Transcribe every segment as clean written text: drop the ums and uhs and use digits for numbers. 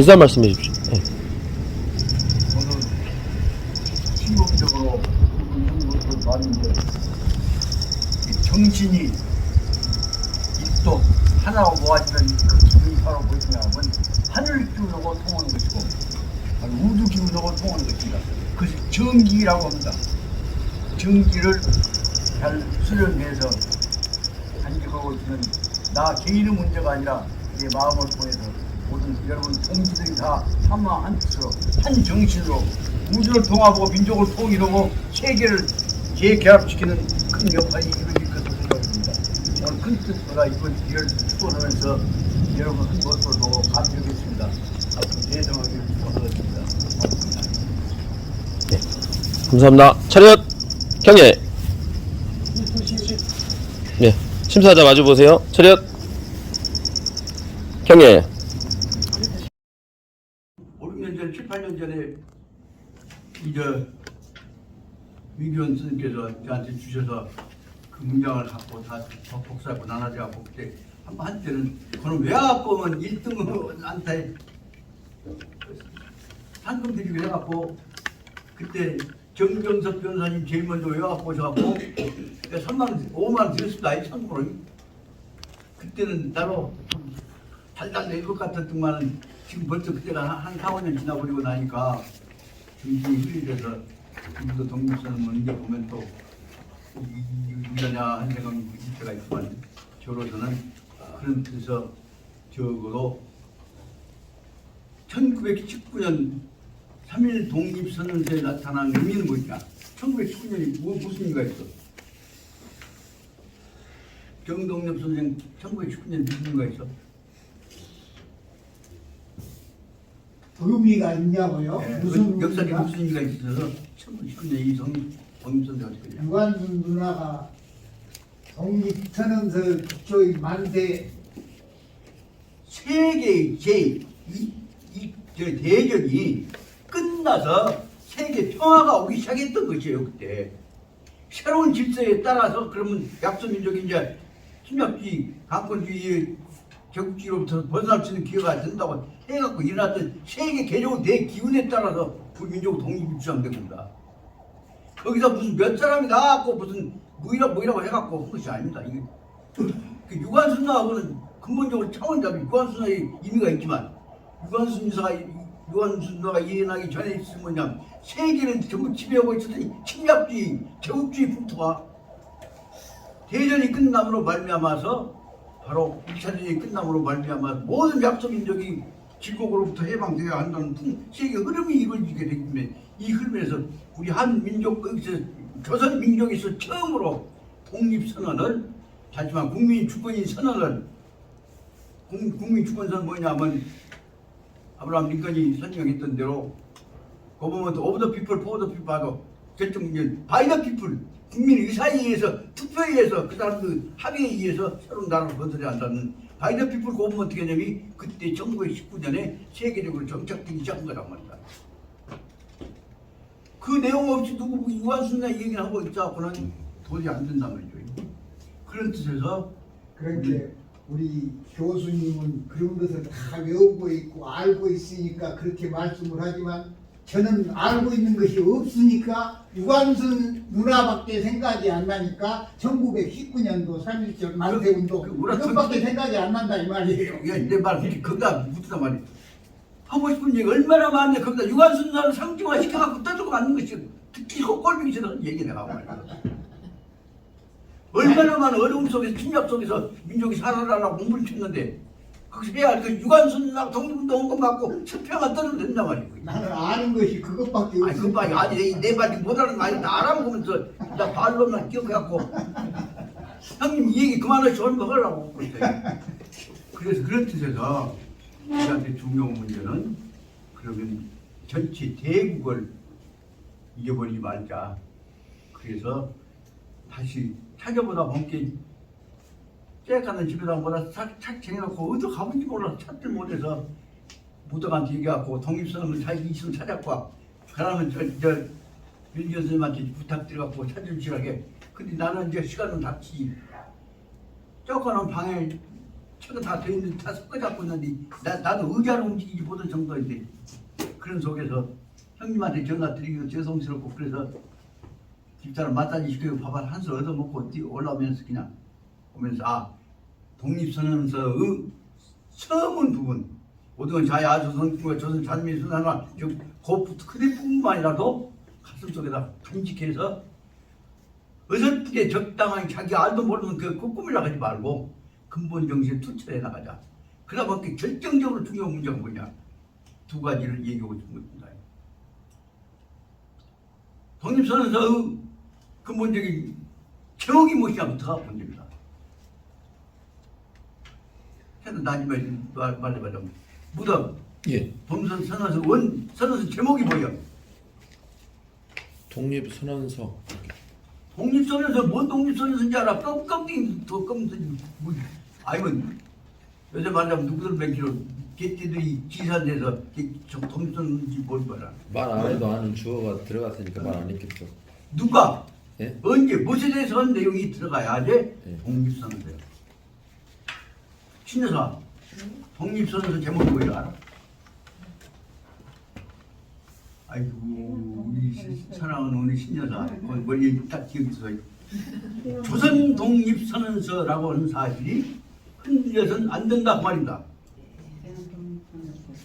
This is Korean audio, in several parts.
인사 말씀해 주십시오. 네. 저는 충동적으로 이런 것을 봤는데 정신이 입도 하나로 모아지면 그 기분이 바로 무엇이냐면 하늘 기운하고 통하는 것이고 우주 기운하고 통하는 것입니다. 그것이 정기라고 합니다. 정기를 잘 수련해서 간직하고 있는 나 개인의 문제가 아니라 내 마음을 통해서 모든 여러분 동지들이 다 하나 한 뜻으로 한 정신으로 우주를 통합하고 민족을 통일하고 세계를 재결합시키는 큰 역할이 이루어질 것으로 생각합니다. 오늘 큰 뜻보다 이번 기회를 축원하면서 여러분 한 것을 보고 감격했습니다. 앞으로 대성하기를 축원하겠습니다. 감사합니다. 차렷 경례. 네, 심사자 마주 보세요. 차렷 경례. 5, 6년 전, 7, 8년 전에 위기원 스님께서 저한테 주셔서 그 문장을 갖고 다 복사하고 나눠져갖고 그때 한때는 그럼 왜 갖고 오면 1등은 안타에 상금 드리고 해갖고 그때 정경석 변호사님 제일 먼저 외갖고 오셔갖고 3만원, 5만원 드렸습니다. 참고로 그때는 나로 달달 낼 것 같았더만은 지금 벌써 그때가 한 4, 5년 지나버리고 나니까 정신이 흐릿해서 지금도 독립선언 이제 보면 또 이러냐 한 생각이 들 때가 있지만 저로서는 그런 뜻에서 적어도 1919년 3.1 독립선언서에 나타난 의미는 뭐냐? 1919년이 무슨 의미가 있어? 정동엽 선생 1919년 무슨 의미가 있어? 의미가 있냐고요? 네, 무슨 역사적인 의미가? 무슨 의미가 있어서 1919년 이 독립선언서가 어떻게 되냐? 유관순 누나가 독립선언서 기초의 만세 세계의 대전이 끝나서 세계 평화가 오기 시작했던 것이에요. 그때 새로운 질서에 따라서 그러면 약소민족이 이제 침략주의, 강권주의, 제국주의로부터 벗어날 수 있는 기회가 된다고 해갖고 일어났던 세계 개종 대기운에 따라서 우리 민족 독립이 주장된 겁니다. 거기서 무슨 몇 사람이 나왔고 무슨 뭐이라고 해갖고 한 것이 아닙니다. 이게 그 유관순나하고는 근본적으로 차원자비 유관순나의 의미가 있지만 유관순나가 일어나기 전에 있으면 뭐냐 세계를 전부 지배하고 있었더니 침략주의, 제국주의 풍토가 대전이 끝남으로 말미암아서 바로 1차 대전이 끝남으로 말미암아서 모든 약소민족이 질곡으로부터 해방되어야 한다는 세계 흐름이 이루어지게 되기 때문에 이 흐름에서 우리 한 민족, 조선 민족에서 처음으로 독립선언을 하지만 국민주권인 선언을 국민주권선언은 뭐냐면 아브라함 링컨이 설명했던 대로 그 보면 오브 더 피플, 포 더 피플 하고 결정 문제는 바이 더 피플 국민 의사에 의해서 투표에 의해서 그 사람들 합의에 의해서 새로운 나라를 건설해야 한다는 바이 더 피플 그 보면 어떻게 하냐면 그때 1919년에 세계적으로 정착되기 시작한 거란 말이다. 그 내용 없이 누구 유관순나 얘기를 하고 있자고는 도저히 안 된단 말이죠. 그런 뜻에서 그렇게 우리 교수님은 그런 것을 다 외우고 있고 알고 있으니까 그렇게 말씀을 하지만 저는 알고 있는 것이 없으니까 유관순 누나밖에 생각이 안 나니까 1919년도 3.1절 만세운동 이것밖에 생각이 안 난다 이 말이에요. 내 말 거기다 묻다 말이야. 하고 싶은 얘기 얼마나 많네. 거기다 유관순 누나를 상징화 시켜갖고 떠들고 맞는 것이 특히 꼴보기 싫은 얘기 내가 말이야. 얼마나 많은 어려움 속에서 침략 속에서 민족이 살아나라고 공부를 쳤는데 거기서 해야 그 유관순 독립운동 온 것 맞고 실패만 떠들면 된단 말이야. 나는 아는 것이 그것밖에 아니 그것밖에 아니 내 말이 못하는 거 아니 나 알아보면서 나 발로만 기억해갖고 형님 이 얘기 그만하시고 얼마 하려고 그래서 그런 뜻에서 우리한테 중요한 문제는 그러면 전체 대국을 잊어버리지 말자. 그래서 다시 찾아보다 본게 쬐까는 집에다 뭐라 착 정해놓고 어디 가본지 몰라서 찾질 못해서 무덕한테 얘기하고 독립선언을 자기 이승 찾았고 그러면 저 윤기현 선생님한테 부탁드려갖고 찾아주시라게. 근데 나는 이제 시간은 닥치지. 쬐까는 방에 책은 다 돼 있는 다 섞어 잡고 있는데 나도 의자로 움직이지 못할 정도인데 그런 속에서 형님한테 전화 드리기도 죄송스럽고 그래서 집사람 마사지 시키고 밥 한 술 얻어먹고 올라오면서 그냥 오면서 독립선언서의 처음은 부분 오등은 자야 조선 잔미 순환과 그 그대뿐만이라도 가슴속에다 간직해서 어설프게 적당한 자기 알도 모르는 그 꿈이라 하지 말고 근본 정신에 투철해 나가자. 그러다 보니 결정적으로 중요한 문제가 뭐냐? 두 가지를 얘기하고 싶은 겁니다. 독립선언서의 근본적인 제목이 무엇이냐부터가 문제입니다. 해도 말해보자면 무덤 예. 독립선언서 선언서 제목이 뭐예요? 독립선언서. 독립선언서 뭔 독립선언서인지 알아? 껌껌이 더 껌껌이 뭐 아니면 요새 말하자면 누구들 맹키로 개띠들이 지산돼서 독립선언서인지 뭘 말아? 말 안 해도 아는 주어가 들어갔으니까 말 안 했겠죠. 누가 예? 언제 무엇에 대해서 한 내용이 들어가야지 예. 독립선언서예요. 신여사 독립선언서 제목이 뭐예요 알아? 아이고 우리 사랑하는 우리 신여사 멀리 딱 기억이 있어요. 조선 독립선언서라고 하는 사실이 흔들려서는 안 된다 그 말입니다.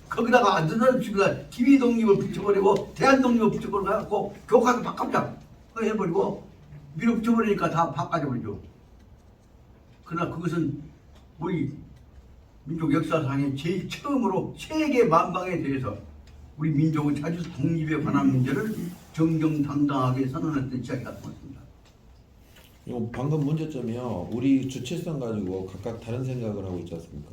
거기다가 안 된다는 식으로 기위 독립을 붙여버리고 대한 독립을 붙여버려갖고 교과서 바꿔자 해버리고 밀어 붙여버리니까 다 바꿔져버리죠. 그러나 그것은 우리 민족 역사상에 제일 처음으로 세계 만방에 대해서 우리 민족의 자주 독립에 관한 문제를 정정당당하게 선언했던 시작이 같은 것입니다. 이거 방금 문제점이요. 우리 주체성 가지고 각각 다른 생각을 하고 있지 않습니까?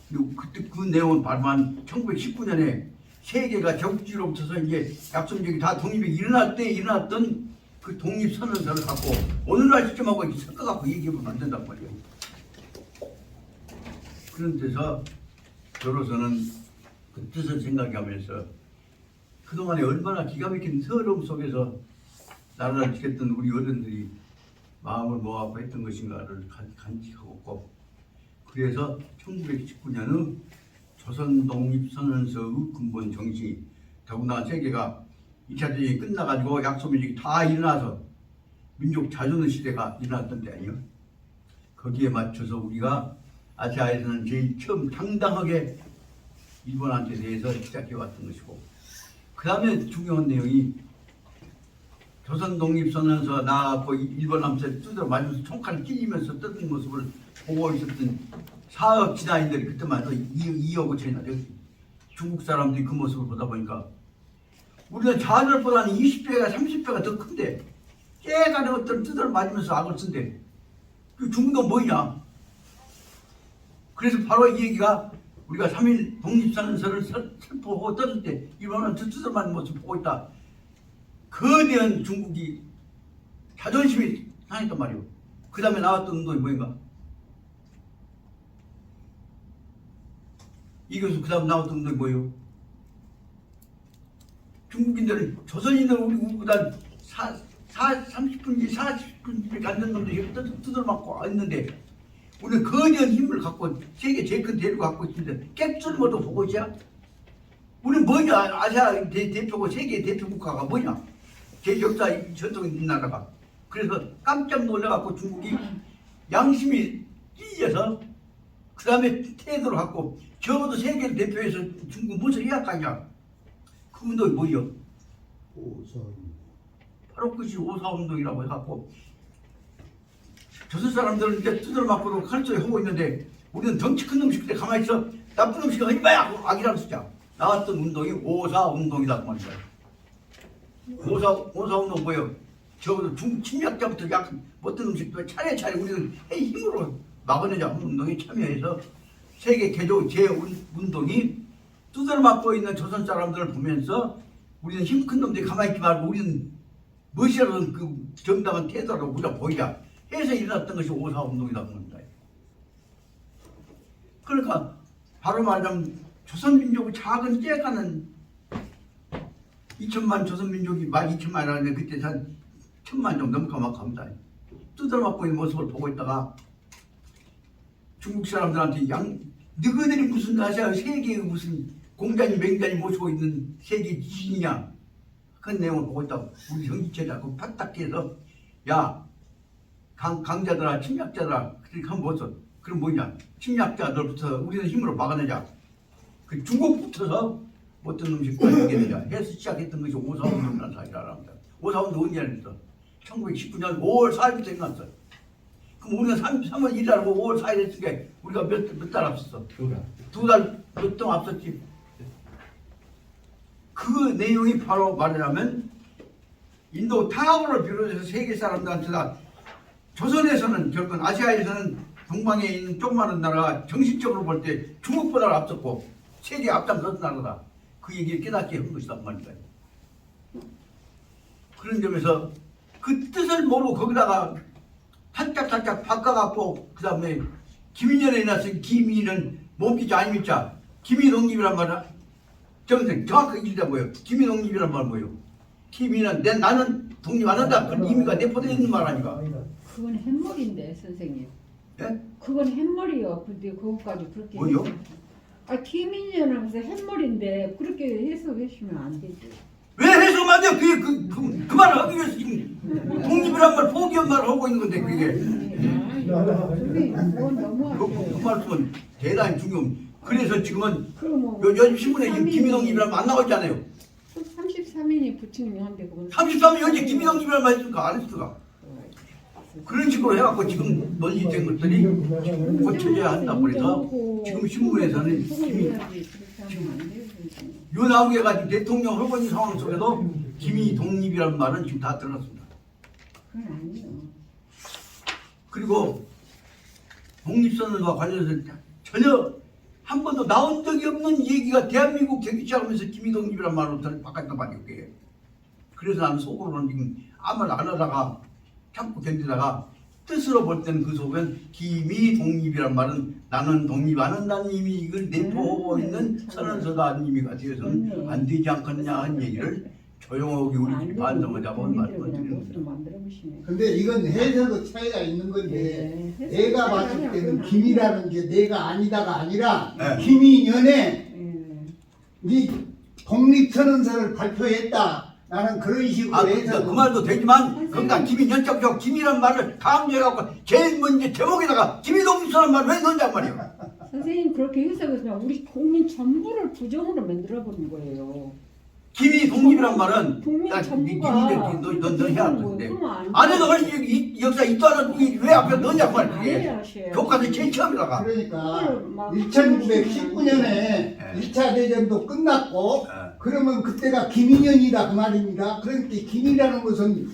그리고 그때 그 내용은 발표한 1919년에 세계가 적지로부터서 이제 약속적이 다 독립이 일어날 때 일어났던 그 독립선언서를 갖고 오늘날 시점하고 섞어갖고 얘기하면 안 된단 말이에요. 그런 데서 저로서는 그 뜻을 생각하면서 그동안에 얼마나 기가 막힌 서러움 속에서 나라를 지켰던 우리 어른들이 마음을 모아서 했던 것인가를 간직하고 있고 그래서 1919년의 조선 독립선언서의 근본 정신이 더구나 세계가 2차 대전이 끝나가지고 약소민족이 다 일어나서 민족 자존의 시대가 일어났던 때 아니에요. 거기에 맞춰서 우리가 아시아에서는 제일 처음 당당하게 일본한테 대해서 시작해왔던 것이고 그 다음에 중요한 내용이 조선 독립선언서 나하고 일본함에 두드려 맞으면서 총칼을 찔리면서 뜯은 모습을 보고 있었던 사업 지나인들이 그때만 해도 2억 5천이나 되었지. 중국 사람들이 그 모습을 보다 보니까 우리는 자들보다는 20배가 30배가 더 큰데 깨가는 것들을 두드려 맞으면서 악을 쓴대. 그 중국은 뭐냐? 그래서 바로 이 얘기가 우리가 3.1 독립선언서를 선포하고 떴을 때 일본은 두드려 맞는 모습을 보고 있다. 거대한 중국이 자존심이 상했단 말이오. 그 다음에 나왔던 운동이 뭐인가? 이것은 그 다음 나왔던 운동이 뭐예요? 중국인들은 조선인들 우리보다 30분지 40분지 앉는 놈들이 두드려 맞고 있는데 우리는 거대한 힘을 갖고 세계 제일 큰 대륙을 갖고 있는데 객수를 모두 보고 있어야? 우리는 뭐냐? 아시아 대표고 세계 대표 국가가 뭐냐? 제 역사 전통이 있는 나라가. 그래서 깜짝 놀라갖고 중국이 양심이 찢어서 그 다음에 태도를 갖고 적어도 세계를 대표해서 중국 무엇을 해야 할까냐? 그 운동이 뭐예요? 바로 그것이 오사운동이라고 해갖고 조선 사람들은 이제 두드려 맞고도 칼소리 하고 있는데 우리는 덩치 큰 놈 시킬 때 가만히 있어 나쁜 놈 시켜 이봐야 하고 악이라고 쓰자. 나왔던 운동이 오사운동이다 그 말이야. 오사운동 뭐예요? 적어도 중국 침략자부터 약간 못된 음식도 차례차례 우리는 힘으로 막아내자 하는 운동에 참여해서 세계 개조 재운동이 두드려 맞고 있는 조선 사람들을 보면서 우리는 힘 큰 놈들이 가만히 있지 말고 우리는 무엇이라도 그 정당한 태도라고 우리가 보이자 해서 일어났던 것이 오사운동이라고 합니다. 그러니까 바로 말하자면 조선민족의 작은 째가는 2천만 조선민족이 12,000만이라는데 그때 한 1,000만 정도 넘을까 막 합니다. 두드려 맞고 있는 모습을 보고 있다가 중국 사람들한테 너희들이 무슨 아시아 세계의 무슨 공자님 맹자님 모시고 있는 세계 지식이냐 그런 내용을 보고 있다고 우리 형제체자 그 파딱해서 야 강자들아 침략자들아 그렇게 하면 뭐서 그럼 뭐냐 침략자들부터 우리는 힘으로 막아내자 그 중국부터서 어떤 음식과 얘기되자 해서 시작했던 것이 오사운동이라는 사실이라고 합니다. 오사운동 언제 했어? 1919년 5월 4일부터 일어났어요. 그럼 우리가 3월 1일하고 5월 4일 했을 때 우리가 몇 달 앞섰어? 2달 몇 동 앞섰지. 그 내용이 바로 말하자면 인도 타고를 비롯해서 세계 사람들한테 다 조선에서는 결국 아시아에서는 동방에 있는 조그마한 나라가 정신적으로 볼 때 중국보다 앞섰고 세계에 앞장섰던 나라다. 그 얘기를 깨닫게 한 것이다 말이다. 그런 점에서 그 뜻을 모르고 거기다가 살짝 바꿔갖고 그 다음에 김인연에 나서 김인은 몸기자 아닙니까? 김이독립이란 말은 정확하게 읽다 뭐예요? 김이독립이란 말 뭐예요? 김인은 나는 독립 안 한다. 그런 의미가 내포되어 있는 말 아닌가? 그건 햇머리인데 선생님. 예? 그건 햇머리요. 근데 그것까지 그렇게 뭐요? 김인연은 무슨 햇머리인데 그렇게 해석하시면 안 되죠. 왜 해석하면 안 돼요? 그 말을 하기 위해서 지금 독립이란 말 포기한 말을 하고 있는 건데 그게 그건 그 너무하죠. 말씀은 대단히 중요합니다. 그래서 지금은 그럼 요즘 신문에 김이독립이란 말 안 나오고 있잖아요. 33인이 부친이 한데 그건 33년 현재 김이독립이란 말 했을까 안 했을까? 그런 식으로 해갖고 지금 논의된 것들이 고쳐져야 한다고 그래서 지금 신문에서는 요 나오게 가지고 대통령 하고 있는 상황 속에서 김이 독립이라는 말은 지금 다 들어갔습니다. 그건 아니에요. 그리고 독립선언과 관련해서 전혀 한 번도 나온 적이 없는 얘기가 대한민국 되기 시작하면서 김이 독립이라는 말로 바깥도 많이 없게. 그래서 나는 속으로는 지금 아무 말 안 하다가 참고 견디다가 뜻으로 볼 때는 그 속엔 김이 독립이란 말은 나는 독립 안 한다는 의미 이걸 내포하고 있는 선언서다는 의미가 되어서는 안 되지 않겠냐 하는 얘기를 조용하게 우리끼리 반성하자고 말씀드립니다. 근데 이건 해석의 차이가 있는 건데 내가 봤을 때는 김이라는 게 내가 아니다가 아니라 네. 김인연에 네 독립선언서를 발표했다. 나는 그런 식으로 해서 그 말도 되지만 그러니까 김이 연착적 김이란 말을 강조해갖고 제일 먼저 제목에다가 김이 독립선언 말을 왜 넣는단 말이에요. 선생님 그렇게 해석해서 우리 국민 전부를 부정으로 만들어버린 거예요. 김이 독립이란 말은 국민 너 전부가 해야 할 건데 그러면 안 해도 이 역사 있다는 왜 앞에 넣냐고 말이에요. 하셔야 교과서 제일 처음이라가. 그러니까 1919년에 1차 대전도 끝났고 그러면 그때가 김인연이다 그 말입니다. 그러니까 김이라는 것은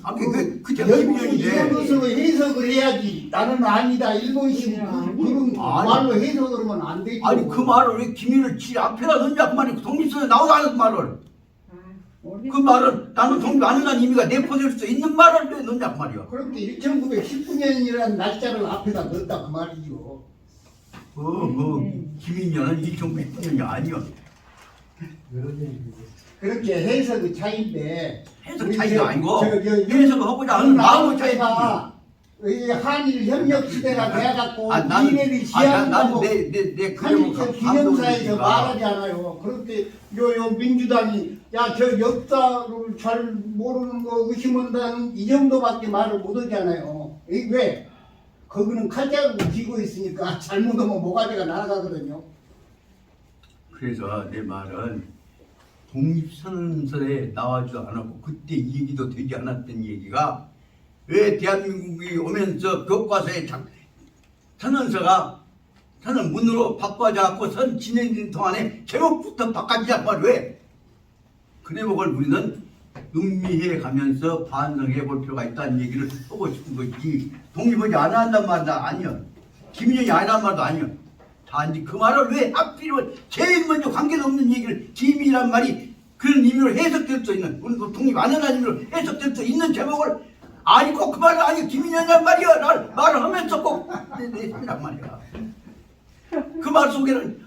그때 김인연인데 일본으로 해석을 해야지. 나는 아니다 일본식 그런 말로 해석을 하면 안 되죠. 아니 그 말을 왜 김인을 지 앞에다 넣냐 그 말이 독립선언에 나오지 않은 그 말을 그 말은 나는 독립 안 한다는 의미가 내포될 수 있는 말을 왜 넣냐 그 말이야. 그런데 1919년이라는 날짜를 앞에다 넣었다 그 말이죠. 김인연은 1919년이 아니야. 그렇게 해석의 차이인데 해석 차이가 아니고 해석을 하고자 하는 마음의 차이지. 이 한일 협력 시대가 돼갖고 나는 이내리 시한다고 내 한일 기념사에서 말하지 않아요. 그런데 요 민주당이 야 저 역사를 잘 모르는 거 의심한다는 이 정도밖에 말을 못하잖아요. 왜? 거기는 칼자국을 쥐고 있으니까 잘못하면 모가지가 날아가거든요. 그래서 내 말은 독립선언서에 나와지도 않았고 그때 이 얘기도 되지 않았던 얘기가 왜 대한민국이 오면서 교과서에 선언서가 선언문으로 바꿔져갖고 선 진행된 동안에 제목부터 바꿔지자 말 왜? 그 대목을 우리는 음미해 가면서 반성해 볼 필요가 있다는 얘기를 하고 싶은 거지. 독립하지 안 한단 말도 아니야. 김인연이 아니란 말도 아니야. 단지 그 말을 왜 하필이면 제일 먼저 관계도 없는 얘기를 김이란 말이 그런 의미로 해석될 수 있는 우리 독립 안 한다는 의미로 해석될 수 있는 제목을 아니 꼭 그 말은 아니 김인연이란 말이야. 말을 하면서 꼭 내란 말이야. 그 말 속에는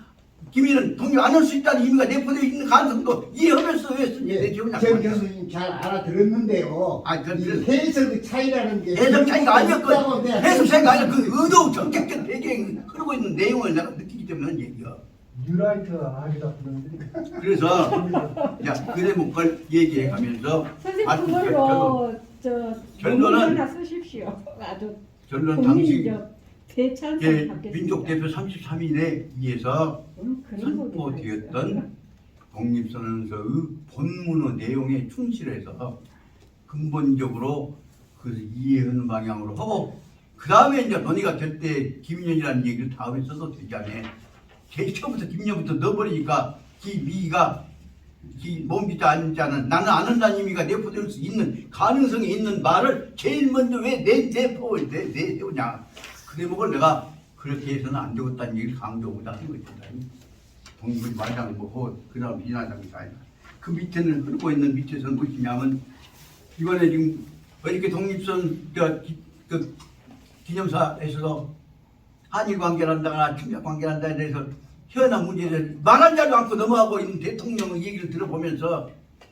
김일은 독립 안 할 수 있다는 의미가 내포되어 있는 가능성도 이해하면서 왜 쓰냐. 내 기억이 정 교수님 잘 알아들었는데요. 아, 이 해석 차이라는 게 해석 차이가 아니었거든. 해석 차이가 아니라 그 의도 정책적 배경이 흐르고 있는 내용을 내가 느끼기 때문에 하는 얘기야. 뉴라이트 아니다 그러는데. 그래서 그 대목을 얘기해 가면서 선생님 그걸로 저 결론은 하나 쓰십시오. 아주 결론 국민이 당시 대찬성 받겠습니다. 민족 대표 33인에 의해서 그런 부분이 선포되었던 독립선언서의 본문의 내용에 충실해서 근본적으로 그 이해하는 방향으로 하고 그 다음에 이제 논의가 될 때 김인현이라는 얘기를 다음에 써도 되지 않아. 처음부터 김인현부터 넣어버리니까 미가 몸비지 않는 나는 안 한다는 의미가 내포될 수 있는 가능성이 있는 말을 제일 먼저 왜 내세우냐. 그 대목을 내가 그렇게 해서는 안 되겠다는 얘기를 강조하고자 하는 것입니다. 독립을 말장 뭐고 그 다음 비난장이 아니라 그 밑에는 흐르고 있는 밑에서는 무엇이냐면 이번에 지금 이렇게 독립선 그 기념사에서 한일 관계를 한다거나 침략 관계를 한다에 대해서 현안 문제를 말한 자도 않고 넘어가고 있는 대통령의 얘기를 들어보면서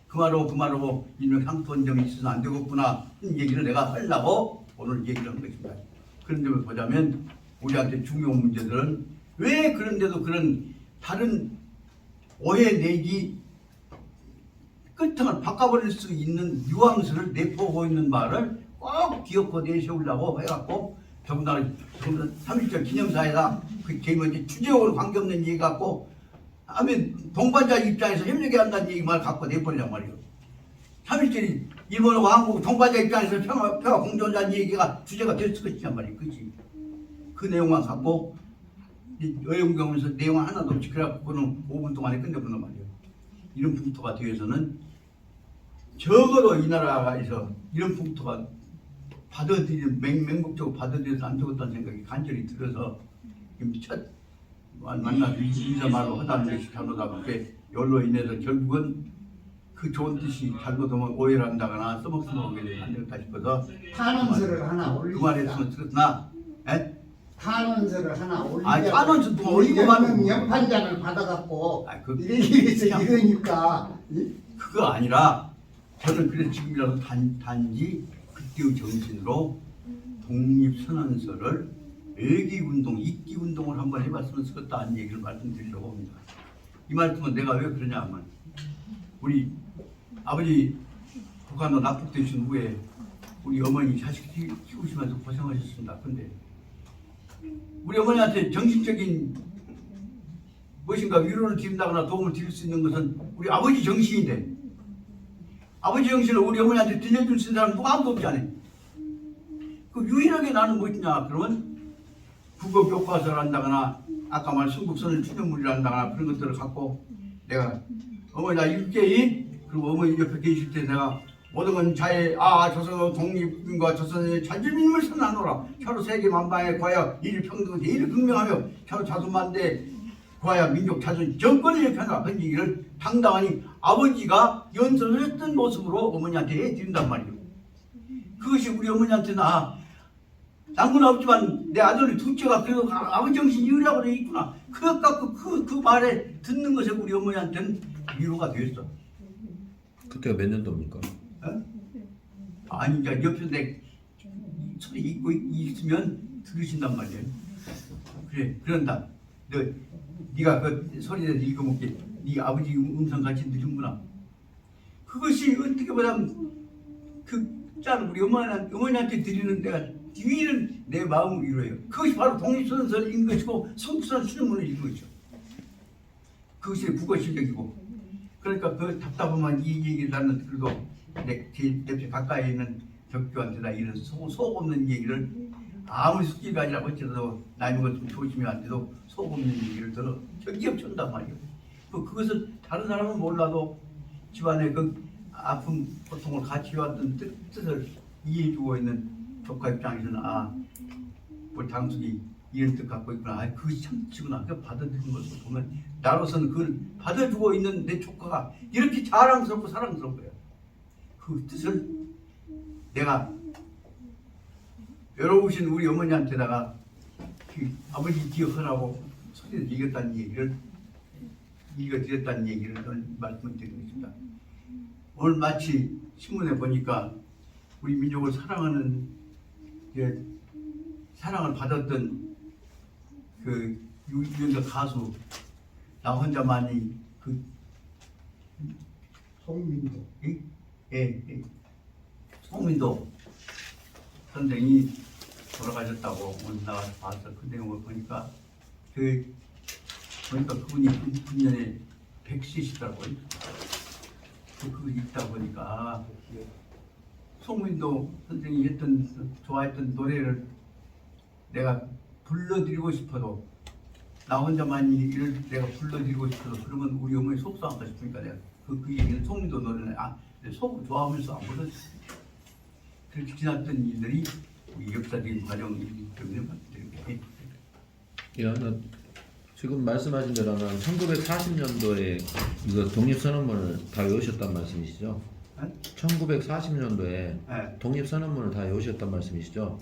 그말하고 이런 상투한 점이 있어서 안 되겠구나 하는 얘기를 내가 하려고 오늘 얘기를 한 것입니다. 그런 점을 보자면 우리한테 중요한 문제들은 왜 그런데도 그런 다른 오해 내기 끝을 바꿔버릴 수 있는 뉘앙스를 내포하고 있는 말을 꼭 기억하고 내세우려고 해갖고 더군다나 3.1절 기념사에다 그 제일 먼저 주제적으로 관계없는 얘기 갖고 하면 동반자 입장에서 협력해야 한다는 얘기만 갖고 내버리란 말이에요. 3.1절이 일본하고 한국 동반자 입장에서 평화 공존자는 얘기가 주제가 될 것이란 말이에요. 그치? 그 내용만 갖고 어영경에서 내용 하나도 없이 그래갖고 그는 5분 동안에 끝내보는 말이에요. 이런 풍토가 되어서는 적어도 이 나라에서 이런 풍토가 맹목적으로 받아들여서 안 되겠다는 생각이 간절히 들어서 첫 만나서 인사말로 하다는 것이 잘못하고 열로 인해서 결국은 그 좋은 뜻이 잘못하면 오해를 한다거나 써먹게 되면 안 되겠다 싶어서 탄원서를 하나 그 올립니다. 말했으면 들었나? 탄원서를 하나 올리자. 아, 탄원서도 올리고만 연판장을 받아갖고 그 이래서 이러니까 그거 아니라 저는 그래서 지금이라도 단지 그때의 정신으로 독립선언서를 외기운동, 입기운동을 한번 해봤으면 좋겠다 하는 얘기를 말씀드리려고 합니다. 이 말씀은 내가 왜 그러냐 하면 우리 아버지 북한으로 납북되신 후에 우리 어머니 자식 키우시면서 고생하셨습니다. 근데 우리 어머니한테 정신적인 무엇인가 위로를 드린다거나 도움을 드릴 수 있는 것은 우리 아버지 정신인데 아버지 정신을 우리 어머니한테 들려줄 수 있는 사람은 누가 아무도 없지 않아요. 그 유일하게 나는 무엇이냐 그러면 국어 교과서를 한다거나 아까 말 순국선을 추념물을 한다거나 그런 것들을 갖고 내가 어머니 나 읽게 그리고 어머니 옆에 계실 때 내가 모든 건 자의 조선 독립과 조선의 자주민임을 선언하노라. 차로 세계 만방에 과야 일평등 대의를 극명하며 차로 자손만대 과야 민족 자존 정권을 일편하라. 그 얘기를 당당하니 아버지가 연설을 했던 모습으로 어머니한테 해드린단 말이에요. 그것이 우리 어머니한테는 남은 없지만 내 아들이 둘째가 그래도 아버지 정신이 유리하고 돼 있구나. 그것 갖고 그 말에 듣는 것에 우리 어머니한테는 위로가 되었어. 그때가 몇 년도입니까? 아니 이제 옆에서 내 소리 읽고 있으면 들으신단 말이에요. 그래 그런다. 네가 그 소리를 읽어먹게 네 아버지 음성 같이 들은구나. 그것이 어떻게 보면 그 짤 우리 어머니한테 드리는 내가 뒤에는 내 마음을 위로해요. 그것이 바로 독립선언서를 읽은 것이고 성수선 수령문을 읽은 것이죠. 그것이 국어 실력이고 그러니까 그 답답하면 이 얘기를 나는 그래도 내 옆에 가까이 있는 격주한테다 이런 속 없는 얘기를 아무리 숙제가 아니라 어찌라도 나이 먹어 좀 조심히 안 돼도 속 없는 얘기를 들어 저기업 쳤단 말이에요. 그것을 다른 사람은 몰라도 집안의 그 아픔 고통을 같이 해왔던 뜻을 이해해주고 있는 조카 입장에서는 우리 당숙이 이런 뜻 갖고 있구나. 그것이 참치구나. 그 받아들이는 것을 보면 나로서는 그걸 받아주고 있는 내 조카가 이렇게 자랑스럽고 사랑스러운 거야. 그 뜻을 내가 외로우신 우리 어머니한테다가 그 아버지 기억하라고 소리를 얘기했다는 얘기를 이거 드렸다는 얘기를 말씀을 드리겠습니다. 오늘 마치 신문에 보니까 우리 민족을 사랑하는 사랑을 받았던 그 유명한 가수 나 혼자만이 그 송민도. 송민도 선생이 돌아가셨다고 오늘 나가서 봤어. 그 내용을 보니까 보니까 그분이 분년에 100세시더라고요. 그거 읽다 보니까 송민도 선생이 좋아했던 노래를 내가 불러드리고 싶어도 나 혼자만이 이를 내가 불러드리고 싶어도 그러면 우리 어머니 속상할까 싶으니까 내가 그 얘기는 송민도 노래는 속 좋아하면서 안 불렀어. 그렇게 지났던 일들이 우리 역사적인 과정이기 때문에 말씀드립니다. 야, 지금 말씀하신 대로는 1940년도에 이거 독립선언문을 다 외우셨단 말씀이시죠? 네? 1940년도에 네. 독립선언문을 다 외우셨단 말씀이시죠?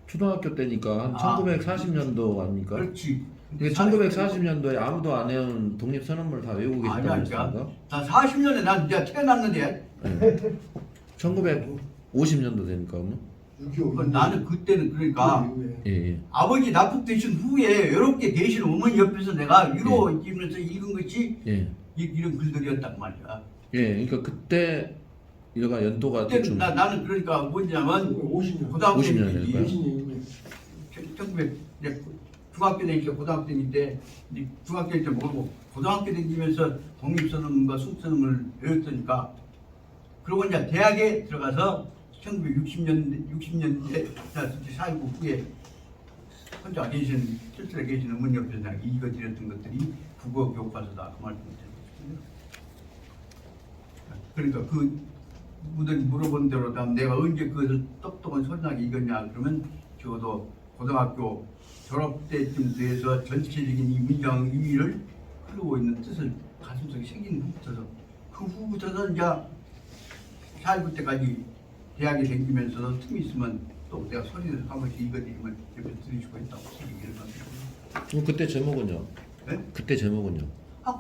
초등학교 때니까 한 1940년도 아닙니까? 그렇지. 근데 1940년도에 아무도 안 외운 독립선언문을 다 외우고 계셨단 말씀인가? 나 40년에 난 이제 태어났는데 네. 1950년도 되니까 나는 그때는 그러니까 예. 아버지 납북되신 후에 외롭게 계신 어머니 옆에서 내가 위로이면서 읽은 것이 이런 글들이었단 말이야. 예, 그러니까 그때 얘가 연도가 그때 대충 나는 그러니까 뭐냐면 50년. 고등학교 50년 일까요? 1900 중학교 다니니까 고등학교 다닐 중학교 다닐 때 모르고 고등학교 다니면서 독립선언문과 숙선언문을 외웠으니까 그러고 이제 대학에 들어가서 1960년대 4.19 후에 혼자 계신 실제로 계신 어머니 옆에서 내가 읽어드렸던 것들이 국어 교과서다 그 말씀을 드리고 싶습니다. 그러니까 그 분들이 물어본 대로 내가 언제 그것을 똑똑한 소리나게 읽었냐 그러면 적어도 고등학교 졸업 때쯤 돼서 전체적인 이 문장 의미를 흐르고 있는 뜻을 가슴속에 새긴 후부터서 그 후부터서 이제 4.19 때까지 대학에 다니면서도 틈이 있으면 또 내가 소리를 한 번씩 읽어드리면 옆에 들을 수가 있다고 얘기를 합니다. 그럼 그때 제목은요? 네? 그때 제목은요?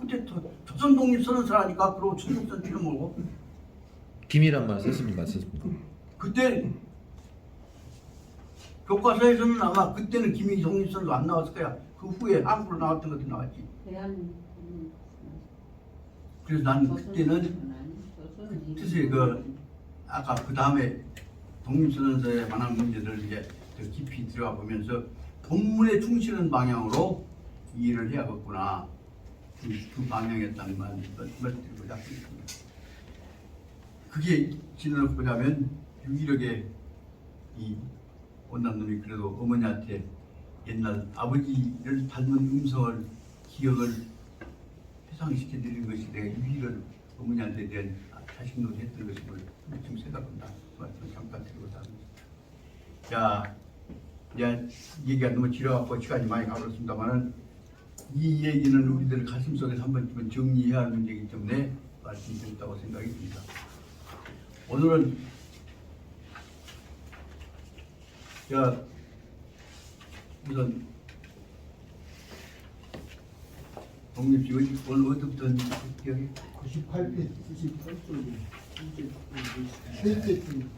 그때 조선 독립선언서라니까 그러고 충북선 찍어먹고 김이란 말 썼습니까? 썼습니까? 그때 교과서에서는 아마 그때는 김이 독립선언도 안 나왔을 거야. 그 후에 한국으로 나왔던 것도 나왔지. 그래서 나는 그때는 뜻이 아까 그 다음에 독립선언서에 관한 문제들을 이제 더 깊이 들어가 보면서 본문에 충실한 방향으로 이해를 해야겠구나. 그 방향이었다는 말씀드리고자 합니다. 그게 지나놓고 보자면 유일하게 이 온난 놈이 그래도 어머니한테 옛날 아버지를 닮은 음성을 기억을 회상시켜드리는 것이 내가 유일한 어머니한테 대한 자식노릇 했던 것임을 지금 생각한다. 그 말씀을 잠깐 드리고자 합니다. 자, 이제 얘기가 너무 길어갖고 시간이 많이 가버렸습니다만은 이 얘기는 우리들 가슴속에서 한 번쯤은 정리해야 할 문제이기 때문에 말씀드렸다고 생각이 듭니다. 오늘은 우선 독립시 오늘 어디부터 기억이? 98편. 98편. 셋째 편.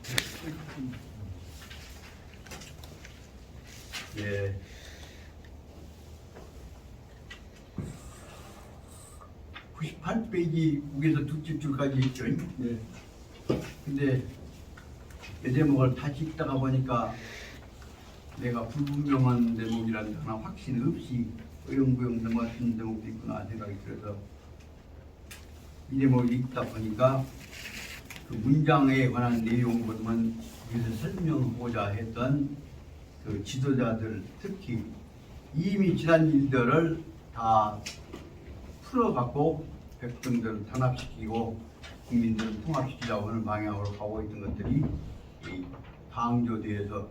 예. (98페이지) 북에서 두째 줄까지 있죠. 네. 근데 이 제목을 다시 읽다가 보니까 내가 불분명한 대목이라는 하나 확신 없이 어영부영 넘어갔던 대목도 있구나 생각이 들어서 이 제목을 읽다 보니까 그 문장에 관한 내용보다는 이것을 설명하고자 했던 그 지도자들, 특히 이미 지난 일들을 다 풀어갖고 백성들을 단합시키고 국민들을 통합시키자고 하는 방향으로 가고 있던 것들이 이 강조대에서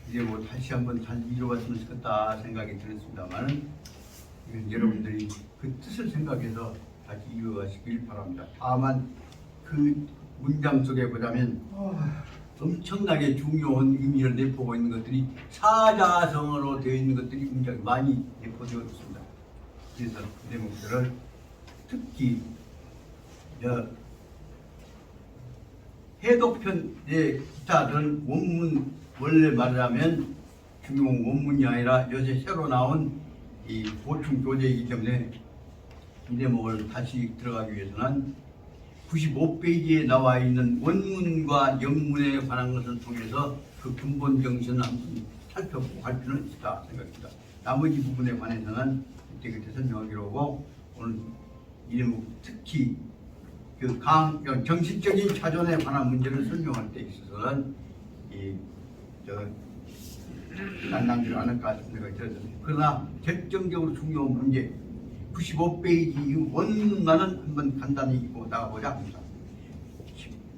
이제 뭐 다시 한번 잘 이뤄봤으면 좋겠다 생각이 들었습니다만 여러분들이 그 뜻을 생각해서 다시 이뤄가시길 바랍니다. 다만 그 문장 속에 보자면 엄청나게 중요한 의미를 내포하고 있는 것들이 사자성어로 되어 있는 것들이 굉장히 많이 내포되어 있습니다. 그래서 그 대목들을 특히 해독편의 기타 다른 원문 원래 말하면 중용 원문이 아니라 요새 새로 나온 이 보충 교재이기 때문에 이 대목을 다시 들어가기 위해서는 95페이지에 나와 있는 원문과 영문에 관한 것을 통해서 그 근본 정신을 한번 살펴보고 할 필요는 있다 생각합니다. 나머지 부분에 관해서는 그때 설명하기로 하고 오늘 이 대목 특히 그 정신적인 자존에 관한 문제를 설명할 때 있어서는 난남지 않을까 생각이 들었습니다. 그러나 결정적으로 중요한 문제 95페이지 원문만은 한번 간단히 읽고 나가보자 합니다.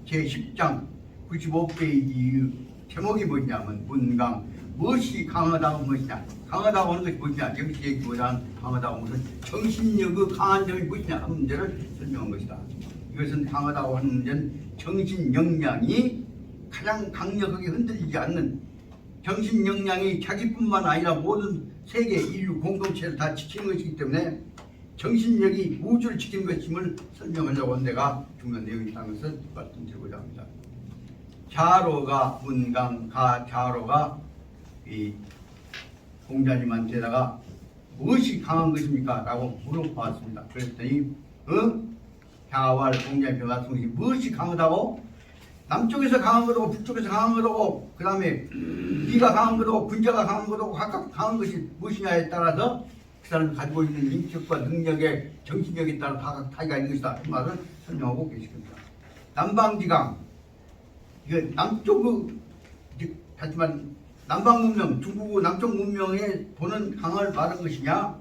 제10장 95페이지 제목이 뭐냐면 문강 무엇이 강하다고 무엇이냐 강하다고 하는 것이 무엇이냐 여기에 교장 강하다고 하는 것은 정신력의 강한 점이 무엇이냐 하는 문제를 설명한 것이다. 이것은 강하다고 하는 문제는 정신 역량이 가장 강력하게 흔들리지 않는 정신 역량이 자기뿐만 아니라 모든 세계 인류 공동체를 다 지키는 것이기 때문에 정신력이 우주를 지키는 것임을 설명하려고 한 데가 중요한 내용이 있다는 것을 말씀드리고자 합니다. 자로가 문강 자로가 이 공자님한테다가 무엇이 강한 것입니까? 라고 물어봤습니다. 그랬더니 자왈 공자님께 말씀하신 무엇이 강하다고? 남쪽에서 강한 거고 북쪽에서 강한 거고 그 다음에 네가 강한 거고 군자가 강한 거고 각각 강한 것이 무엇이냐에 따라서 그 사람이 가지고 있는 인격과 능력의 정신력에 따라 각각 차이가 있는 것이다. 이 말을 설명하고 계십니다. 남방지강 이거 남쪽의 하지만 남방 문명 중국의 남쪽 문명에 보는 강을 말한 것이냐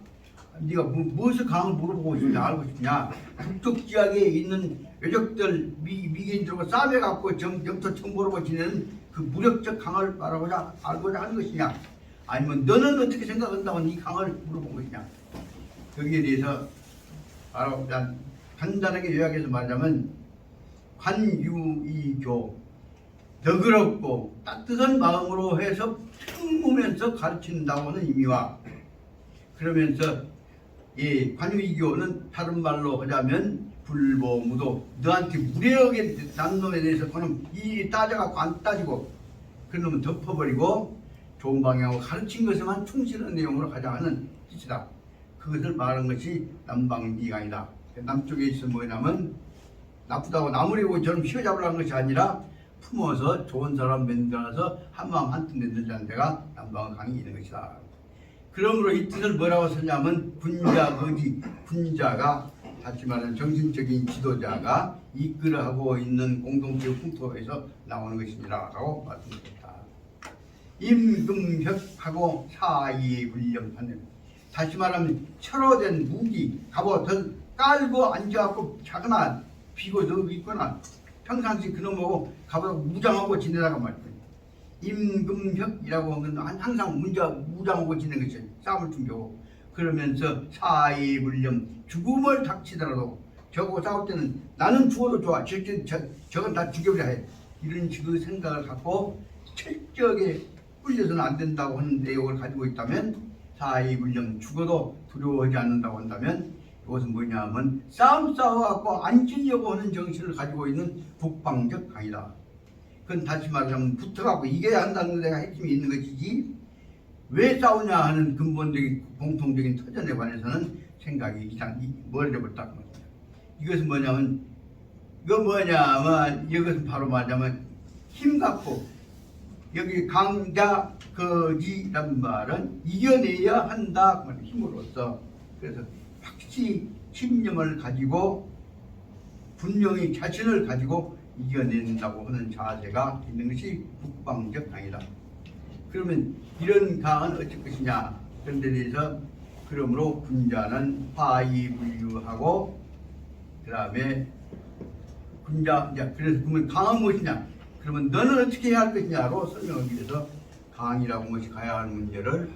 네가 무엇을 강을 물어보고 싶냐 알고 싶냐 북쪽 지역에 있는 외적들 미개인들과 싸움에 갖고 영토 청보로고 지내는 그 무력적 강을 말하고자 알고자 하는 것이냐 아니면 너는 어떻게 생각한다고 이 강을 물어본 것이냐 여기에 대해서 바로 간단하게 요약해서 말하자면 관유이교 너그럽고 따뜻한 마음으로 해서 품으면서 가르친다고 하는 의미와 그러면서 이 관유이교는 다른 말로 하자면 불보무도 너한테 무례하게 난 놈에 대해서 그놈 이 따져갖고 안 따지고 그 놈은 덮어버리고 좋은 방향으로 가르친 것에만 충실한 내용으로 가자 하는 뜻이다. 그것을 말한 것이 남방지강이다. 남쪽에 있어 뭐냐면 나쁘다고 나무리고 저놈 휘어잡으라는 것이 아니라 품어서 좋은 사람 만들어서 한마음 한뜻 만들자는 데가 남방강이 있는 것이다. 그러므로 이 뜻을 뭐라고 쓰냐면 군자 거지 군자가 다시 말하는 정신적인 지도자가 이끌어하고 있는 공동체 풍토에서 나오는 것이니라라고 말씀드립니다. 임금혁하고 사이불념하는 다시 말하면 철호된 무기 갑옷을 깔고 앉아갖고 자거나 비고도 있거나 평상시 그놈하고 갑옷 무장하고 지내다가 말이에요. 임금혁이라고 하는 건 항상 무장하고 지내는 것이 싸움을 준비하고 그러면서 사이불념 죽음을 닥치더라도 저하고 싸울 때는 나는 죽어도 좋아 저건 다 죽여버려야 해 이런 식의 생각을 갖고 철저하게 꿀려서는 안 된다고 하는 내용을 가지고 있다면 사이불념 죽어도 두려워하지 않는다고 한다면 이것은 뭐냐면 싸움 싸워갖고 앉으려고 하는 정신을 가지고 있는 국방적 강이다. 그건 다시 말하자면 붙어갖고 이겨야 한다는 데가 핵심이 있는 것이지 왜 싸우냐 하는 근본적인 공통적인 터전에 관해서는 생각이 이상 멀어졌다. 이것은 뭐냐면 이것은 바로 말하자면 힘 갖고 여기 강자 거지란 말은 이겨내야 한다 힘으로써 그래서 확실히 신념을 가지고 분명히 자신을 가지고 이겨낸다고 하는 자세가 있는 것이 국방적 강이다. 그러면 이런 강은 어쩔 것이냐 그런 데 대해서 그러므로 군자는 화이불유하고 그 다음에 군자 그래서 그러면 강은 무엇이냐 그러면 너는 어떻게 해야 할 것이냐로 설명하기 위해서 강이라고 무엇이 가야 하는 문제를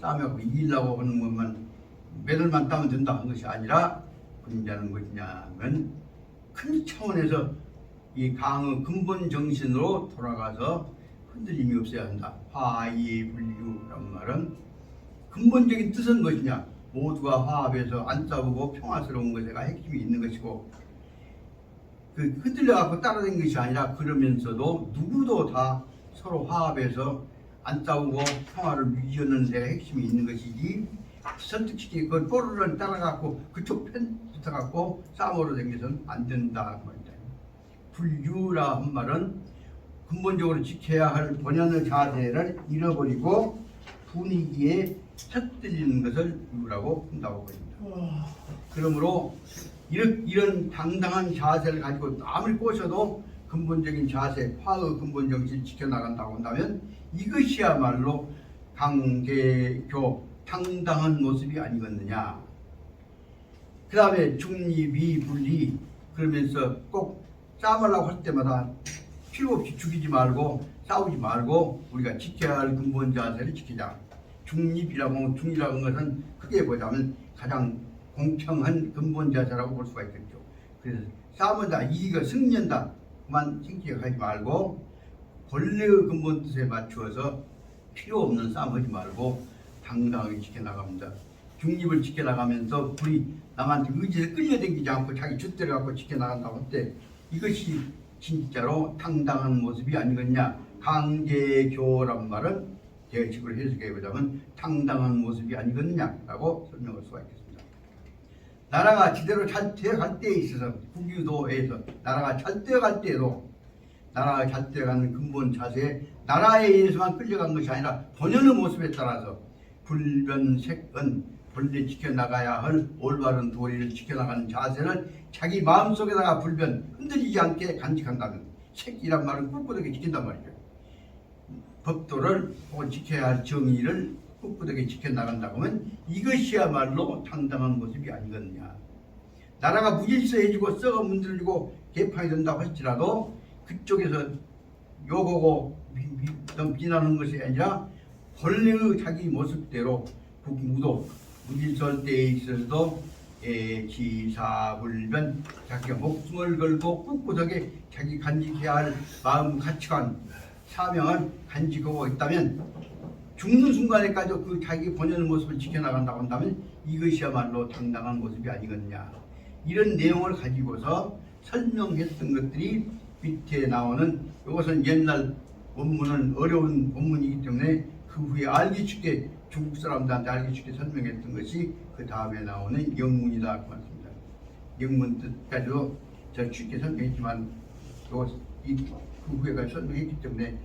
싸움하고 이기려고 하는 것만 매들만 따면 된다 하는 것이 아니라 군자는 무엇이냐면 큰 차원에서 이 강의 근본 정신으로 돌아가서 흔들림이 없어야 한다. 화이불유란 말은 근본적인 뜻은 무엇이냐? 모두가 화합해서 안 싸우고 평화스러운 것에가 핵심이 있는 것이고, 그 흔들려갖고 따라다니는 것이 아니라 그러면서도 누구도 다 서로 화합해서 안 싸우고 평화를 유지하는 데가 핵심이 있는 것이지, 선택시키고 그 꼬르를 따라갖고 그쪽 편 붙어갖고 싸움으로 댕겨서는 안 된다 말이다. 불유라 한 말은 근본적으로 지켜야 할 본연의 자세를 잃어버리고 분위기에 젖들리는 것을 유라고 한다고 보입니다. 그러므로 이런 당당한 자세를 가지고 아무리 꼬셔도 근본적인 자세, 화의 근본 정신을 지켜나간다고 한다면 이것이야말로 강계교 당당한 모습이 아니겠느냐. 그 다음에 중립이 분리, 그러면서 꼭 싸움하려고 할 때마다 필요 없이 죽이지 말고 싸우지 말고 우리가 지켜야 할 근본 자세를 지키자. 중립이라고 하는 것은 크게 보자면 가장 공평한 근본 자세라고 볼 수가 있겠죠. 그래서 싸움은 다 이기가 승리한다 만 생각하지 말고 본래의 근본 뜻에 맞추어서 필요 없는 싸움하지 말고 당당하게 지켜나갑니다. 중립을 지켜나가면서 불이 남한테 의지에 끌려다니지 않고 자기 줏대를 갖고 지켜나간다고 할 때 이것이 진짜로 당당한 모습이 아니겠냐. 강제교란 말은 제식으로 해석해보자면 당당한 모습이 아니겠느냐라고 설명할 수가 있겠습니다. 나라가 제대로 잘 되어갈 때에 있어서 국유도에서 나라가 잘 되어갈 때에도 나라가 잘 되어가는 근본 자세에 나라에 의해서만 끌려간 것이 아니라 본연의 모습에 따라서 불변색은 본래 지켜나가야 할 올바른 도리를 지켜나가는 자세를 자기 마음속에다가 불변 흔들리지 않게 간직한다는, 색이란 말은 꿋꿋하게 지킨단 말이죠. 법도를 혹은 지켜야 할 정의를 꿋꿋하게 지켜나간다고 하면 이것이야말로 당당한 모습이 아니겠느냐. 나라가 무질서해지고 썩어 문드러지고 개판이 된다고 할지라도 그쪽에서 욕하고 비난하는 것이 아니라 본래의 자기 모습대로 국무도 무질서할 때에 있어서도 지사불변 자기가 목숨을 걸고 꿋꿋하게 자기 간직해야 할 마음 가치관 사명을 간직하고 있다면 죽는 순간에까지 그 자기 본연의 모습을 지켜나간다고 한다면 이것이야말로 당당한 모습이 아니겠냐. 이런 내용을 가지고서 설명했던 것들이 밑에 나오는, 이것은 옛날 원문은 어려운 원문이기 때문에 그 후에 알기 쉽게 중국 사람들한테 알기 쉽게 설명했던 것이 그 다음에 나오는 영문이다 그 말씀입니다. 영문 뜻까지도 제가 쉽게 설명했지만 그 후에가 설명했기 때문에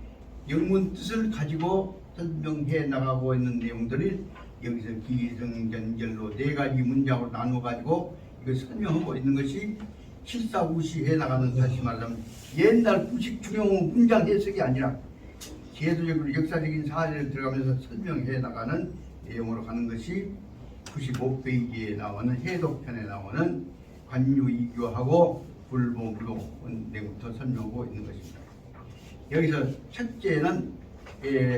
영문 뜻을 가지고 설명해 나가고 있는 내용들이 여기서 기승전결로 네 가지 문장으로 나누어 가지고 이걸 설명하고 있는 것이 실사우시해 나가는, 다시 말하면 옛날 구식 중용 문장 해석이 아니라 제도적으로 역사적인 사례를 들어가면서 설명해 나가는 내용으로 가는 것이 95페이지에 나오는 해독편에 나오는 관유이교하고 불보무도 내용부터 설명하고 있는 것입니다. 여기서 첫째는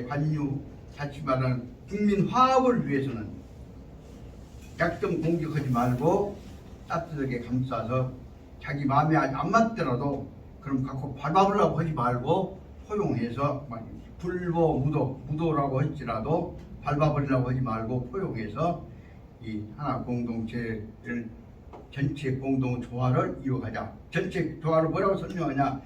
관유, 다시 말하는 국민 화합을 위해서는 약점 공격하지 말고 따뜻하게 감싸서 자기 마음에 안 맞더라도 그럼 갖고 발바보라고 하지 말고 포용해서, 무도라고 할지라도 발바버리라고 하지 말고 포용해서 이 하나 공동체를 전체 공동 조화를 이루어가자. 전체 조화를 뭐라고 설명하냐?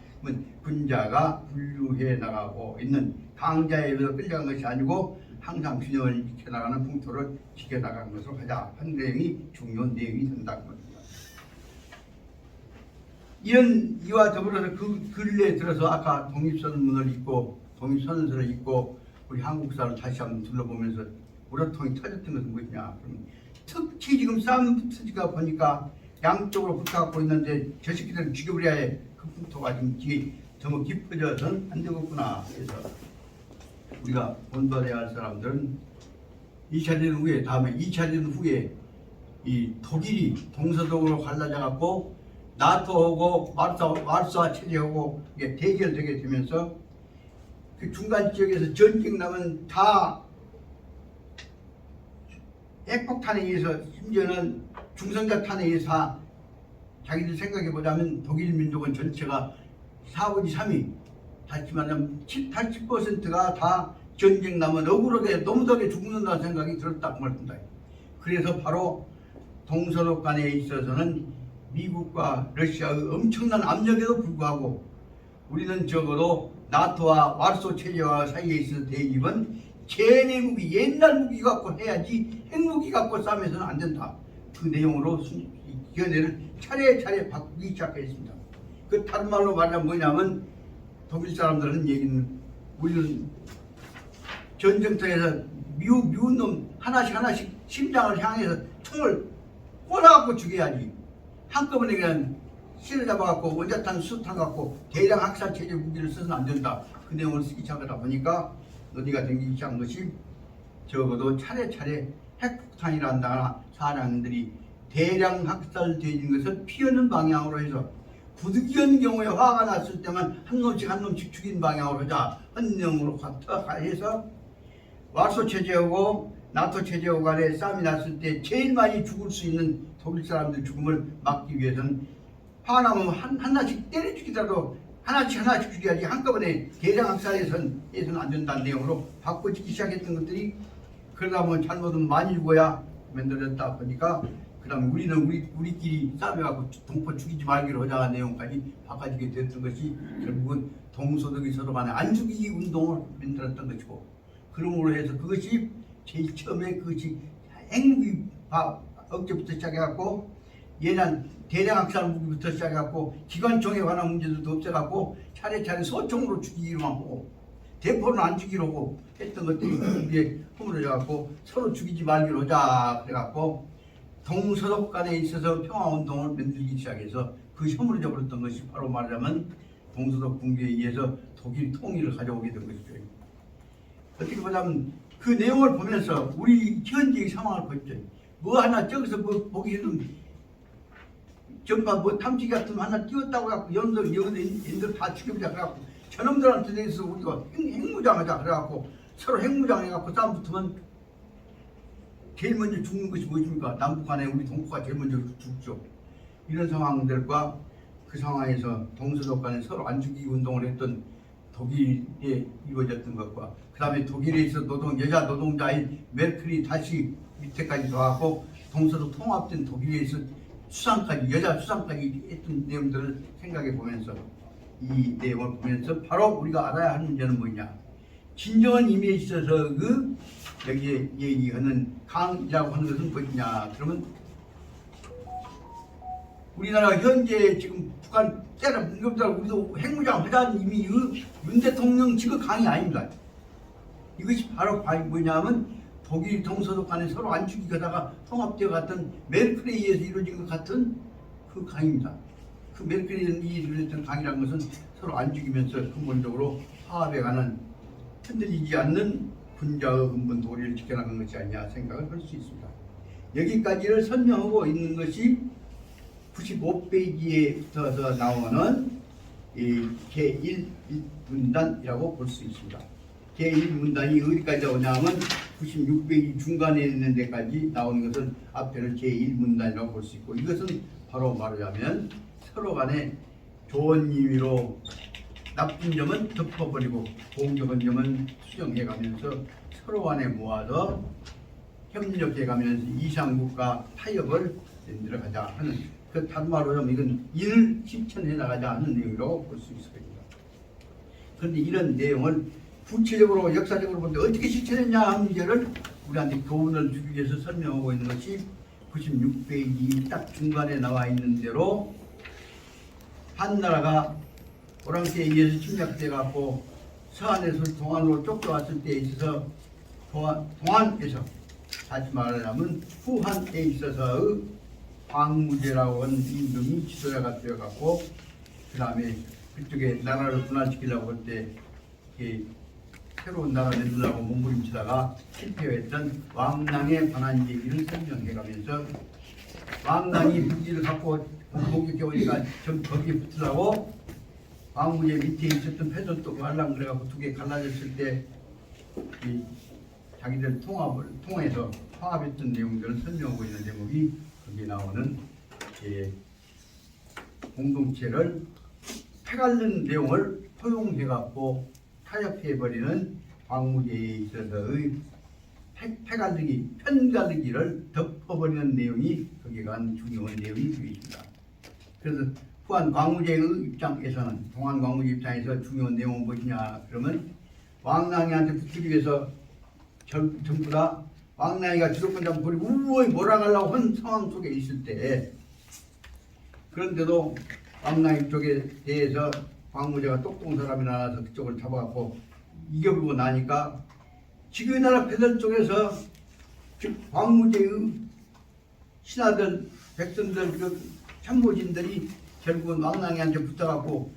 군자가 분류해 나가고 있는 강자에 의해서 끌려간 것이 아니고 항상 균형을 지켜나가는 풍토를 지켜나가는 것으로 가자 하는 내용이 중요한 내용이 된다는 겁니다. 이와 더불어서 그 근래에 들어서 아까 독립선언문을 읽고 독립선언서를 읽고 우리 한국사를 다시 한번 둘러보면서 우라통이 터졌던 것은 무엇이냐? 특히 지금 싸움 터지가 보니까 양쪽으로 붙어갖고 있는데 저 새끼들은 죽여버려야 해. 그 풍토가 지금 뒤에 너무 깊어져서는 안 되겠구나. 그래서 우리가 본받아야 할 사람들은 2차 대전 후에, 다음에 2차 대전 후에 이 독일이 동서독으로 갈라져갖고 나토하고 와르사 체제하고 이게 대결되게 되면서 그 중간 지역에서 전쟁 나면 다 핵폭탄에 의해서, 심지어는 중성자탄에 의해서 자기들 생각해 보자면 독일 민족은 전체가 4분의 3이 다시 말하면 80%가 다 전쟁 나면 억울하게 너무하게 죽는다는 생각이 들었다고 말합니다. 그래서 바로 동서독 간에 있어서는 미국과 러시아의 엄청난 압력에도 불구하고 우리는 적어도 나토와 와르소 체제와 사이에 있어서 대립은 제네 무기, 옛날 무기 갖고 해야지 핵무기 갖고 싸움해서는 안 된다. 그 내용으로 견해를 차례차례 바꾸기 시작했습니다. 그 다른 말로 말하면 뭐냐면 독일 사람들은 얘기는 우리는 전쟁터에서 미운 놈 하나씩 심장을 향해서 총을 꽂아갖고 죽여야지. 한꺼번에 그냥 실을 잡아갖고 원자탄, 수탄 갖고 대량 학살 체제 무기를 써서는 안 된다. 그 내용을 쓰기 시작하다 보니까 논의가 되기 시작한 것이 적어도 차례차례 핵폭탄이란다거나 사람들이 대량 학살되는 것을 피하는 방향으로 해서 부득이한 경우에 화가 났을 때만 한 놈씩 죽인 방향으로 하자. 한 내용으로 해서 와르소 체제하고 나토 체제하고 간에 싸움이 났을 때 제일 많이 죽을 수 있는 독일 사람들 죽음을 막기 위해서는 화나면 하나씩 때려 죽이더라도 하나씩 죽여야지 한꺼번에 대량 학살해서는 안 된다는 내용으로 바꿔지기 시작했던 것들이 그러다 보면 잘못은 많이 죽어야 만들어졌다 보니까 그 다음에 우리는 우리끼리 싸움해갖고 동포 죽이지 말기로 하자는 내용까지 바꿔지게 됐던 것이 결국은 동서독이 서로 간에 안 죽이기 운동을 만들었던 것이고 그러므로 해서 그것이 제일 처음에 그것이 핵무기 억제부터 시작해갖고 예난 대량 학살 무기부터 시작해갖고 기관총에 관한 문제도 없애갖고 차례차례 소총으로 죽이기로만 하고 대포는 안 죽이기로 하고 했던 것들이 이게 허물어져갖고 서로 죽이지 말기로 하자 그래갖고 동서독 간에 있어서 평화운동을 만들기 시작해서 그 허물어져 버렸던 것이 바로 말하자면 동서독 붕괴에 의해서 독일 통일을 가져오게 된 것이죠. 어떻게 보자면 그 내용을 보면서 우리 현재의 상황을 보죠. 뭐 하나 저기서 뭐 보기 힘든 전파 뭐 탐지기 같은 거 하나 띄웠다고 해갖고 연들 다 죽여보자 그래갖고 저놈들한테 대해서 우리가 핵무장하자 그래갖고 서로 핵무장해갖고 싸움 붙으면 제일 먼저 죽는 것이 무엇입니까? 남북 간에 우리 동포가 제일 먼저 죽죠. 이런 상황들과 그 상황에서 동서독 간에 서로 안 죽이기 운동을 했던 독일에 이루어졌던 것과 그 다음에 독일에 있어 여자 노동자인 메르켈이 다시 밑에까지 들어가고 동서독 통합된 독일에 있어 여자 수상까지 했던 내용들을 생각해 보면서 이 내용을 보면서 바로 우리가 알아야 하는 문제는 뭐냐. 진정한 의미에 있어서 여기에 얘기하는 강이라고 하는 것은 뭐냐. 그러면 우리나라 현재 지금 북한 때려 문경자 우리도 핵무장 하자는 이미 윤 대통령 지금 강이 아닙니다. 이것이 바로 뭐냐면 독일 동서독 간에 서로 안 죽이다가 통합되어 갔던 메르켈에 의해서 이루어진 것 같은 그 강입니다. 그 메르켈에 이루어졌던 강이라는 것은 서로 안 죽이면서 근본적으로 화합에 가는 흔들리지 않는 군자의 근본 도리를 지켜나가는 것이 아니냐 생각을 할 수 있습니다. 여기까지를 설명하고 있는 것이 95페이지에 나오는 제1문단이라고 볼 수 있습니다. 제1문단이 어디까지 나오냐면 96페이지 중간에 있는 데까지 나오는 것은 앞에는 제1문단이라고 볼 수 있고 이것은 바로 말하자면 서로 간에 좋은 의미로 나쁜 점은 덮어버리고 공격한 점은 수정해가면서 서로 간에 모아서 협력해가면서 이상국가 타협을 만들어가자 하는 그 다른 말로 하면 이건 이를 실천해 나가자 하는 내용이라고 볼 수 있을 겁니다. 그런데 이런 내용을 구체적으로 역사적으로 볼 때 어떻게 실천했냐 하는 문제를 우리한테 교훈을 주기 위해서 설명하고 있는 것이 96페이지 딱 중간에 나와 있는 대로 한 나라가 오랑캐에 의해서 침략돼 갖고 서한에서 동안으로 쫓겨왔을 때에 있어서 동안에서 다시 말하자면 후한에 있어서의 황무제라고 하는 임금이 지도자가 되어갖고 그 다음에 그쪽에 나라를 분할시키려고 할 때 새로운 나라 내주려고 몸부림치다가 실패했던 왕낭에 관한 얘기를 설명해가면서 왕낭이 무기를 갖고 공격해 오니까 좀 거기에 붙으려고 왕무제 밑에 있었던 패전도 말랑 그래갖고 두 개 갈라졌을 때 자기들 통해서 화합했던 내용들을 설명하고 있는 대목이 거기에 나오는 공동체를 패갈른 내용을 포용해갖고 타협해버리는 광무제에 있어서의 패갈르기, 편갈르기를 덮어버리는 내용이 거기가 중요한 내용이 되어 있습니다. 그래서 후한 광무제의 입장에서는 동안 광무제 입장에서 중요한 내용은 무엇이냐 그러면 왕랑이한테 붙기 위해서 전부 다 왕랑이가 주도권 잡고 버리고 우월히 몰아가려고 한 상황 속에 있을 때 그런데도 왕랑이 쪽에 대해서 광무제가 똑똑한 사람이 나와서 그쪽을 잡아갖고 이겨버리고 나니까 지금 나라 패들 쪽에서 즉 광무제의 신하들, 백성들, 그 참모진들이 결국은 왕랑이한테 붙어갖고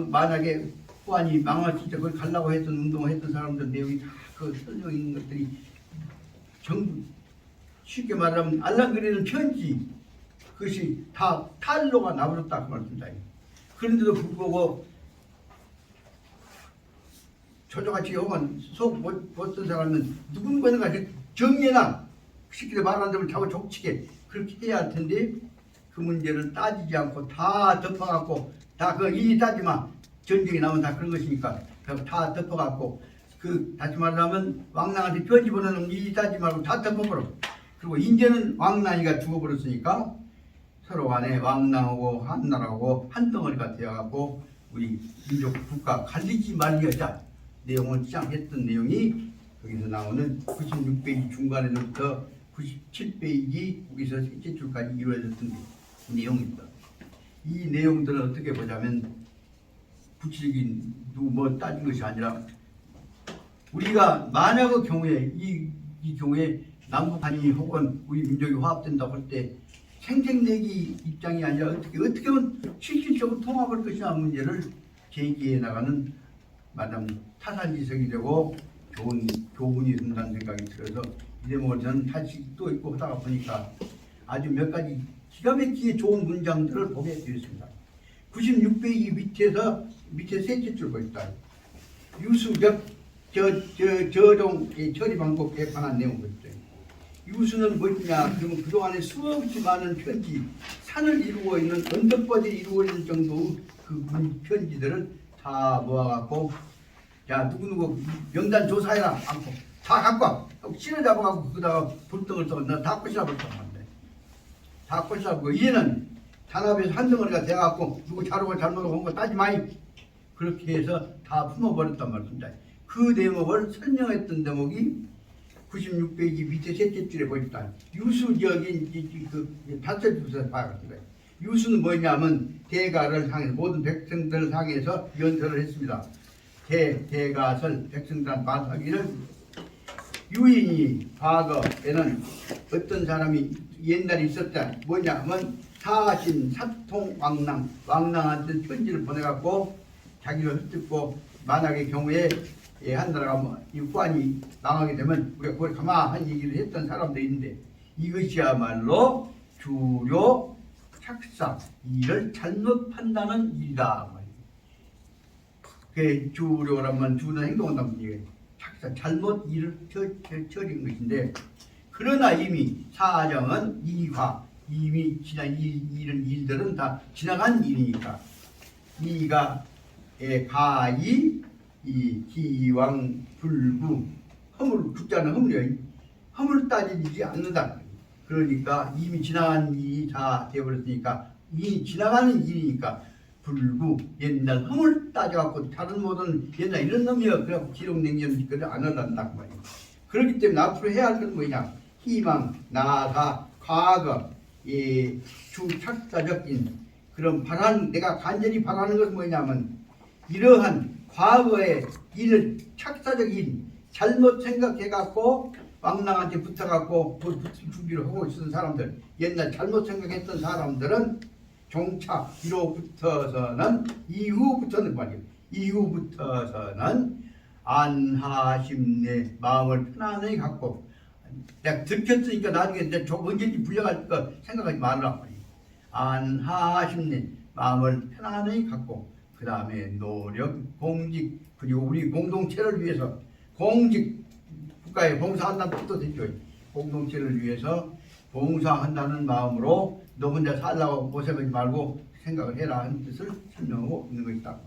만약에 후한이 망했을 때 그걸 가려고 했던 운동을 했던 사람들 내용이 다 그 설명 있는 것들이 전부 쉽게 말하면 알랑거리는 편지 그것이 다 탈로가 나버렸다 그 말씀입니다. 그런데도 불구하고 저조같이 혹은 속 못던 사람은 누군가가 정의나 쉽게 말하는 점을 잡아 족치게 그렇게 해야 할 텐데 그 문제를 따지지 않고 다 덮어갖고 다 그 일이 따지마 전쟁이 나면 다 그런 것이니까 다 덮어갖고 그 다시 말하면 왕랑한테 편지 보내는 일이 따지지 말고 다 덮어버려. 그리고 이제는 왕랑이가 죽어버렸으니까 서로 간에 왕랑하고 한나라하고 한 덩어리가 되어갖고 우리 민족 국가 갈리지 말려자 내용을 시작했던 내용이 거기서 나오는 96페이지 중간에서부터 97페이지 거기서 셋째 줄까지 이루어졌던 내용입니다. 이 내용들은 어떻게 보자면 구체적인 뭐 따진 것이 아니라 우리가 만약의 경우에 이 경우에 남북한이 혹은 우리 민족이 화합된다고 할 때 생색내기 입장이 아니라 어떻게 하면 실질적으로 통합할 것이냐 문제를 제기해 나가는 말하자면 타산지석이 되고 좋은 교훈이 된다는 생각이 들어서 이 대목을 저는 다시 또 읽고 하다가 보니까 아주 몇 가지 기가 막히게 좋은 문장들을 보게 되었습니다. 96페이지 밑에 셋째 줄 보있다. 유수적 저종 처리 방법에 관한 내용을 있어요. 유수는 뭐냐? 그러면 그동안에 수없이 많은 편지, 산을 이루고 있는 언덕바지를 이루고 있는 정도의 그 편지들을 다 모아갖고 야 누구누구 명단 조사해라 않고 다 갖고 와. 실어 잡아갖고 거기다가 불덩을 떠 다 꼬시라버렸단 말이야. 다 꼬시라버리고 이제는 단합에서 한 덩어리가 돼갖고 누구 잘하고 잘못하고 한 거 따지 마이. 그렇게 해서 다 품어버렸단 말입니다. 그 대목을 설명했던 대목이 96페이지 밑에 셋째 줄에 보니까 유수적인 그 다섯 줄에서 봐야겠습니다. 유수는 뭐냐면 대가를 향해서 모든 백성들을 향해서 연설을 했습니다. 대가설 백성들한테 말하기를 유인이 과거에는 어떤 사람이 옛날에 있었다. 뭐냐면 사신 사통 왕랑한테 편지를 보내갖고 자기를 흩듣고 만약의 경우에 한나라가 이 후한이 망하게 되면 우리가 그걸 가만히 얘기를 했던 사람들이 있는데 이것이야말로 주요 착사 일을 잘못 판단하는 일이다. 그 주요라면 주는 행동한다는 얘기예요. 착사 잘못 일을 처리한 것인데 그러나 이미 사정은 이화 이미 지난 이런 일들은 다 지나간 일이니까 이가 가이 이 기왕 불구 허물 국자는 허물이에요. 허물 따지지 않는다. 그러니까 이미 지나간 일이 다 되어버렸으니까 이미 지나가는 일이니까 불구 옛날 허물 따져갖고 다른 모든 옛날 이런 놈이여 그래갖고 기록냉전 그래 안 한단다 그 말이에요. 그렇기 때문에 앞으로 해야 할 건 뭐냐 희망 나사 과거 주착사적인 그런 내가 간절히 바라는 것은 뭐냐면 이러한 과거의 일을 착사적인 잘못 생각해갖고 왕랑한테 붙어갖고 준비를 하고 있었던 사람들 옛날 잘못 생각했던 사람들은 종착 이후부터는 말이에요. 이후부터서는 안하심내 마음을 편안하게 갖고 내가 들켰으니까 나중에 내가 언제든지 불려갈 거 생각하지 말라 말이에요. 안하심내 마음을 편안하게 갖고 그 다음에 노력, 공직, 그리고 우리 공동체를 위해서 공직, 국가에 봉사한다는 뜻도 되죠. 공동체를 위해서 봉사한다는 마음으로 너 혼자 살라고 고생하지 말고 생각을 해라 하는 뜻을 설명하고 있는 것이다.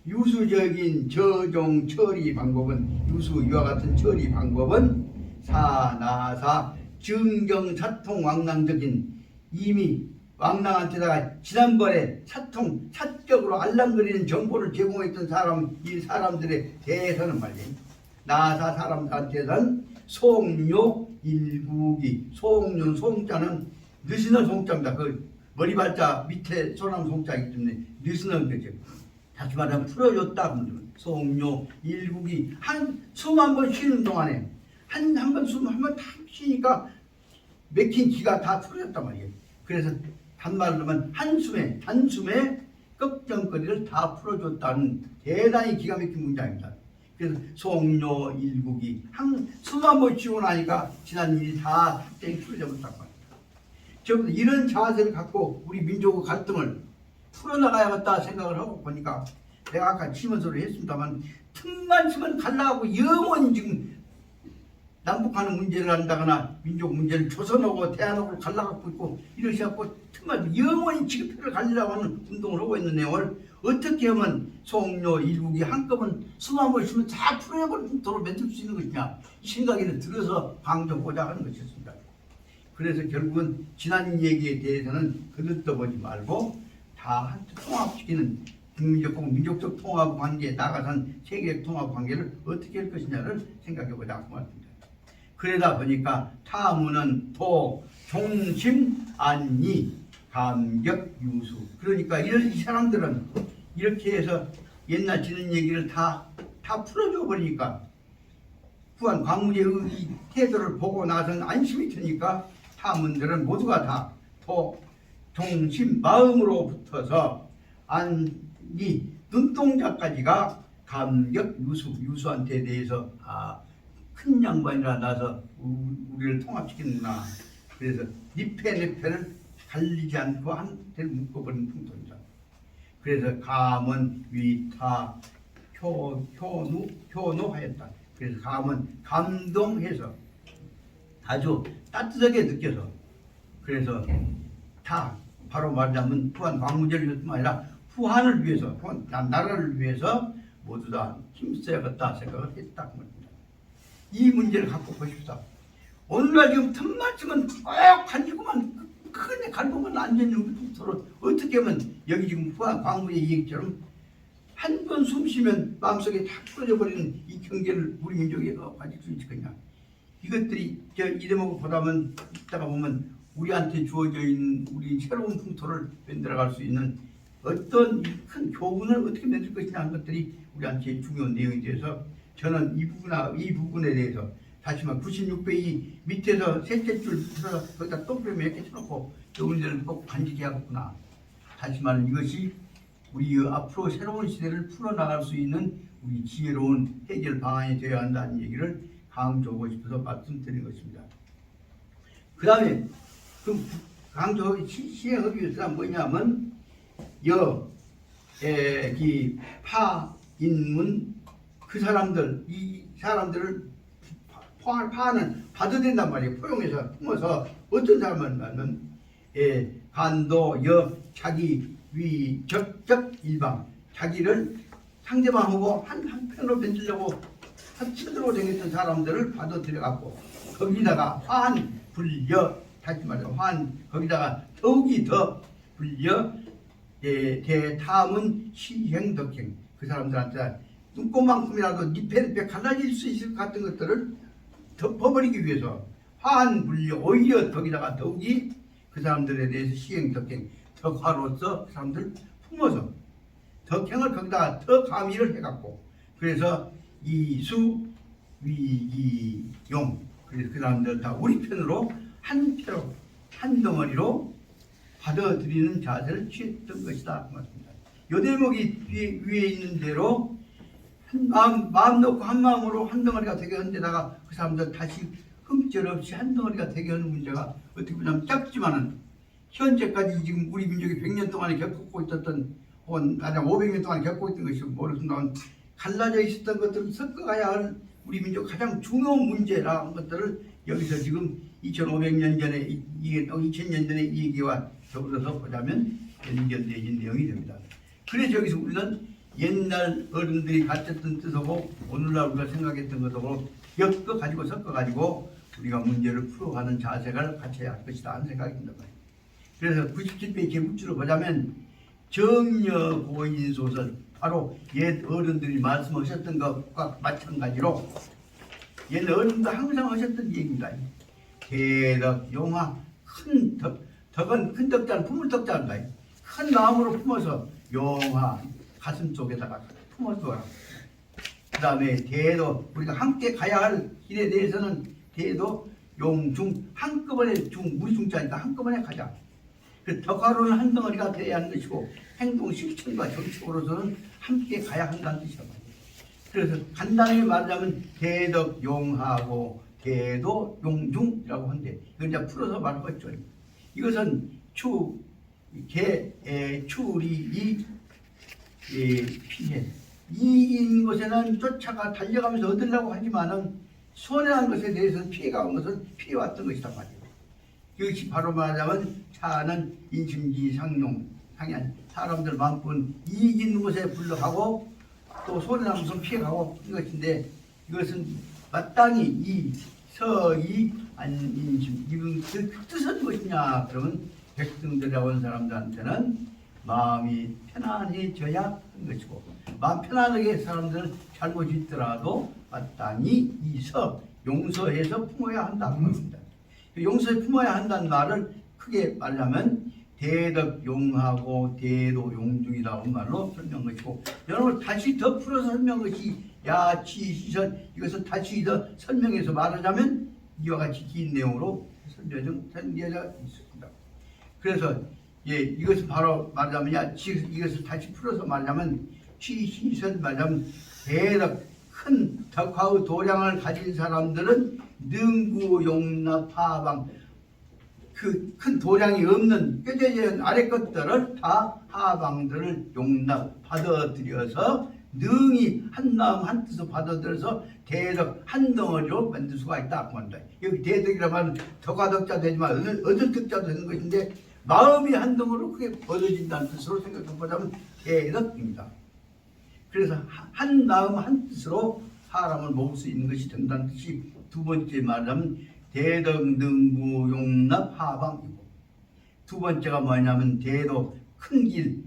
유수적인 저종 처리 방법은 유수 이와 같은 처리 방법은 사나사 증경사통 왕랑적인 이미 왕랑한테다가 지난번에 사적으로 알랑거리는 정보를 제공했던 이 사람들에 대해서는 말이에요. 나사 사람들한테는 송료 일국이 송료 송자는 느슨한 송자입니다. 그 머리발자 밑에 소나무 송자이기 때문에 느슨한 거죠. 다시 말하면 풀어줬다. 송료 일국이 숨 한 번 쉬는 동안에 한 번 숨 한 번 탁 쉬니까 맥힌 기가 다 풀어졌단 말이에요. 그래서 단말로 하면 단숨에 걱정거리를 다 풀어줬다는 대단히 기가 막힌 문장입니다. 그래서 송료 일국이 숨 한 번 쉬고 나니까 지난 일이 다 탁 풀어져 버렸단 말이에요. 저부터 이런 자세를 갖고 우리 민족의 갈등을 풀어나가야겠다 생각을 하고 보니까 내가 아까 치면서로 했습니다만 틈만 치면 갈라하고 영원히 지금 남북하는 문제를 한다거나 민족 문제를 조선하고 대한하고 갈라갖고 있고 이러셔갖고 틈만 영원히 지급표를 갈리려고 하는 운동을 하고 있는 내용을 어떻게 하면 송료 일국이 한꺼번에 숨 한 번 쉬면 다 풀어버리는 도로 만들 수 있는 것이냐 이 생각이 들어서 강조하고자 하는 것이었습니다. 그래서 결국은 지난 얘기에 대해서는 그릇떠보지 말고 다 통합시키는 국민적 혹은 민족적 통합 관계에 나가선 세계적 통합 관계를 어떻게 할 것이냐를 생각해보자 그 말입니다. 그러다 보니까 타문은 도, 종심, 안니, 감격, 유수. 그러니까 이 사람들은 이렇게 해서 옛날 지는 얘기를 다 풀어줘 버리니까 후한 광무제의 이 태도를 보고 나서는 안심이 드니까 타문들은 모두가 다 도, 종심, 마음으로 붙어서 안니, 눈동자까지가 감격, 유수한테 대해서 큰 양반이라 나서 우리를 통합시키는구나. 그래서 니페를 갈리지 않고 한테를 묶어버리는 풍토입니다. 그래서 감은 위타 효노하였다. 그래서 감은 감동해서 아주 따뜻하게 느껴서 그래서 다 바로 말하자면 후한 광무제를 뿐만 아니라 후한을 위해서 나라를 위해서 모두 다 힘써야겠다 생각을 했다. 이 문제를 갖고 보십시오. 오늘날 지금 틈만 치면 꼭 가지고만 크게 갈고만 앉아있는 풍토를 어떻게 하면 여기 지금 후한 광무제 얘기처럼 한 번 숨 쉬면 마음속에 다 풀어져 버리는 이 경계를 우리 민족이 가질 수 있겠냐. 이것들이 이래먹고 보다면 이따가 보면 우리한테 주어져 있는 우리 새로운 풍토를 만들어갈 수 있는 어떤 큰 교훈을 어떻게 만들 것이냐 하는 것들이 우리한테 중요한 내용이 돼서 저는 이 부분에 대해서 다시 말해 96페이지 밑에서 셋째 줄 밑에서 거기다 동그라미 몇 개 쳐놓고 이 문제를 꼭 간직해 야겠구나. 다시 말해 이것이 우리 앞으로 새로운 시대를 풀어나갈 수 있는 우리 지혜로운 해결 방안이 되어야 한다는 얘기를 강조하고 싶어서 말씀드린 것입니다. 그 다음에 그 강조 시행하기 위해서가 뭐냐면 파인문 그 사람들 이 사람들을 파는 받아들인단 말이에요. 포용해서 품어서 어떤 사람을 말하면 간도 자기 위적적 일방 자기를 상대방하고 한편으로 만들려고 한편으로 생겼던 사람들을 받아들여갖고 거기다가 불려 다시 말해서 거기다가 더욱이 더 불려 대탐은 시행덕행 그 사람들한테 눈꽃만큼이라도 니페 갈라질 수 있을 것 같은 것들을 덮어버리기 위해서 불려 오히려 거기다가 더욱이 그 사람들에 대해서 시행덕행 덕화로서 그 사람들 품어서 덕행을 거기다가 더 가미를 해갖고 그래서 이수 위기용 그래서 그 사람들 다 우리 편으로 한 덩어리로 받아들이는 자세를 취했던 것이다. 맞습니다. 요 대목이 위에 있는 대로 마음 놓고 한 마음으로 한 덩어리가 되게 하는 데다가 그 사람들 다시 흠결없이 한 덩어리가 되게 하는 문제가 어떻게 보면 작지만은 현재까지 지금 우리 민족이 100년 동안에 겪고 있었던 혹은 아니 500년 동안에 겪고 있던 것이 모르겠지만 갈라져 있었던 것들을 섞어가야 할 우리 민족 가장 중요한 문제라는 것들을 여기서 지금 2500년 전에 2000년 전에 이 얘기와 더불어서 보자면 연결되어진 내용이 됩니다. 그래서 여기서 우리는 옛날 어른들이 가르쳤던 뜻하고 오늘날 우리가 생각했던 것하고 엮어가지고 섞어가지고 우리가 문제를 풀어가는 자세를 갖춰야 할 것이다 하는 생각이 듭니다. 그래서 97페이지 제목줄을 보자면 정려 고인 소설, 바로 옛 어른들이 말씀하셨던 것과 마찬가지로 옛 어른도 항상 하셨던 얘기입니다. 대덕 용화, 큰 덕은 큰 덕자는 품을 덕자인가, 큰 마음으로 품어서 용화 가슴 속에다가 품어둬라. 그 다음에 대도, 우리가 함께 가야 할 길에 대해서는 대도 용중 한꺼번에 우리 중자니까 한꺼번에 가자. 그 덕화로는 한 덩어리가 돼야 하는 것이고 행동 실천과 정책으로서는 함께 가야 한다는 뜻이란 말이에요. 그래서 간단하게 말하자면 대덕용하고 대도용중이라고 하는데 이건 이제 풀어서 말할 것이죠. 이것은 추리 피해 이인 것에는 쫓아가 달려가면서 얻으려고 하지만은 손해한 것에 대해서는 피해가 온 것은 피해왔던 것이란 말이에요. 이것이 바로 말하자면 차는 인심지 상용 상한 사람들 마음뿐 이익 있는 것에 불러가고 또 손해난 것은 피해가고 한 것인데 이것은 마땅히 이 서이 안인심 이건 그 뜻은 무엇이냐 그러면 백성들이라고 하는 사람들한테는 마음이 편안해져야 하는 것이고 마음 편안하게 사람들은 잘못이 있더라도 마땅히 이서 용서해서 품어야 한다는 것입니다. 용서해 품어야 한다는 말을 크게 말하면 대덕용하고 대도용중이라는 말로 설명한 것이고 여러분 다시 더 풀어서 설명한 것이 야치시선 이것을 다시 더 설명해서 말하자면 이와 같이 긴 내용으로 설명되어 있습니다. 그래서 이것은 바로 말하자면 이것을 다시 풀어서 말하자면 치시선 말하자면 대덕 큰 덕화의 도량을 가진 사람들은 능구용납 하방 그 큰 도량이 없는 뼈저진 아래 것들을 다 하방들을 용납 받아들여서 능히 한 마음 한 뜻을 받아들여서 대덕 한 덩어리로 만들 수가 있다 그 말입니다. 여기 대덕이라고 하면 덕화 덕자 되지만 얻을 덕자도 되는 것인데 마음이 한 덩어리로 크게 얻어진다는 뜻으로 생각해보자면 대덕입니다. 그래서 한 마음 한 뜻으로 사람을 먹을 수 있는 것이 된다는 뜻이 두 번째 말하면 대덕능구 용납 하방이고 두 번째가 뭐냐면 대도 큰 길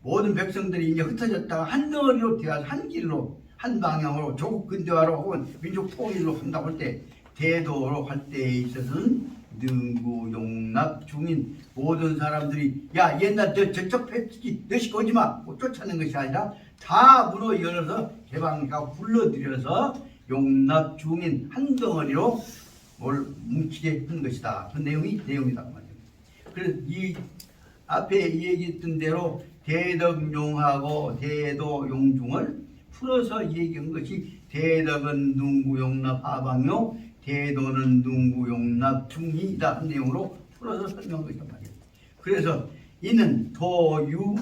모든 백성들이 이제 흩어졌다가 한 덩어리로 되어서 한 길로 한 방향으로 조국 근대화로 혹은 민족 통일로 한다고 할 때 대도로 할 때에 있어서는 능구 용납 중인 모든 사람들이 야 옛날 저쪽 패치기 너시 오지마 쫓아내는 것이 아니라 다 문을 열어서 개방하고 불러들여서 용납 중인 한 덩어리로 뭘 뭉치게 한 것이다. 그 내용이다 말이에요. 그래서 이 앞에 얘기했던 대로 대덕용하고 대도용중을 풀어서 얘기한 것이 대덕은 능구용납 하방요 대도는 능구용납 중이다 한 내용으로 풀어서 설명한 것이란 말이에요. 그래서 이는 도유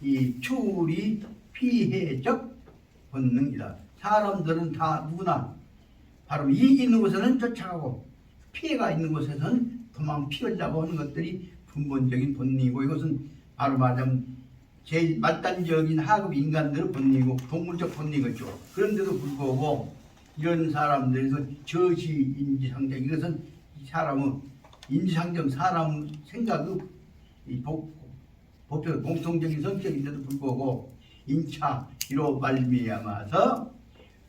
이 추리 피해적 본능이다. 사람들은 다 누구나 바로 이익이 있는 곳에는 쫓아가고 피해가 있는 곳에서는 도망 피하려고 하는 것들이 근본적인 본능이고 이것은 바로 말하자면 제일 말단적인 하급 인간들의 본능이고 동물적 본능이죠. 그런데도 불구하고 이런 사람들에서 저시 인지상정 이것은 사람의 인지상정 사람 생각의 보편 공통적인 성격인데도 불구하고 인차 이로 말미암아서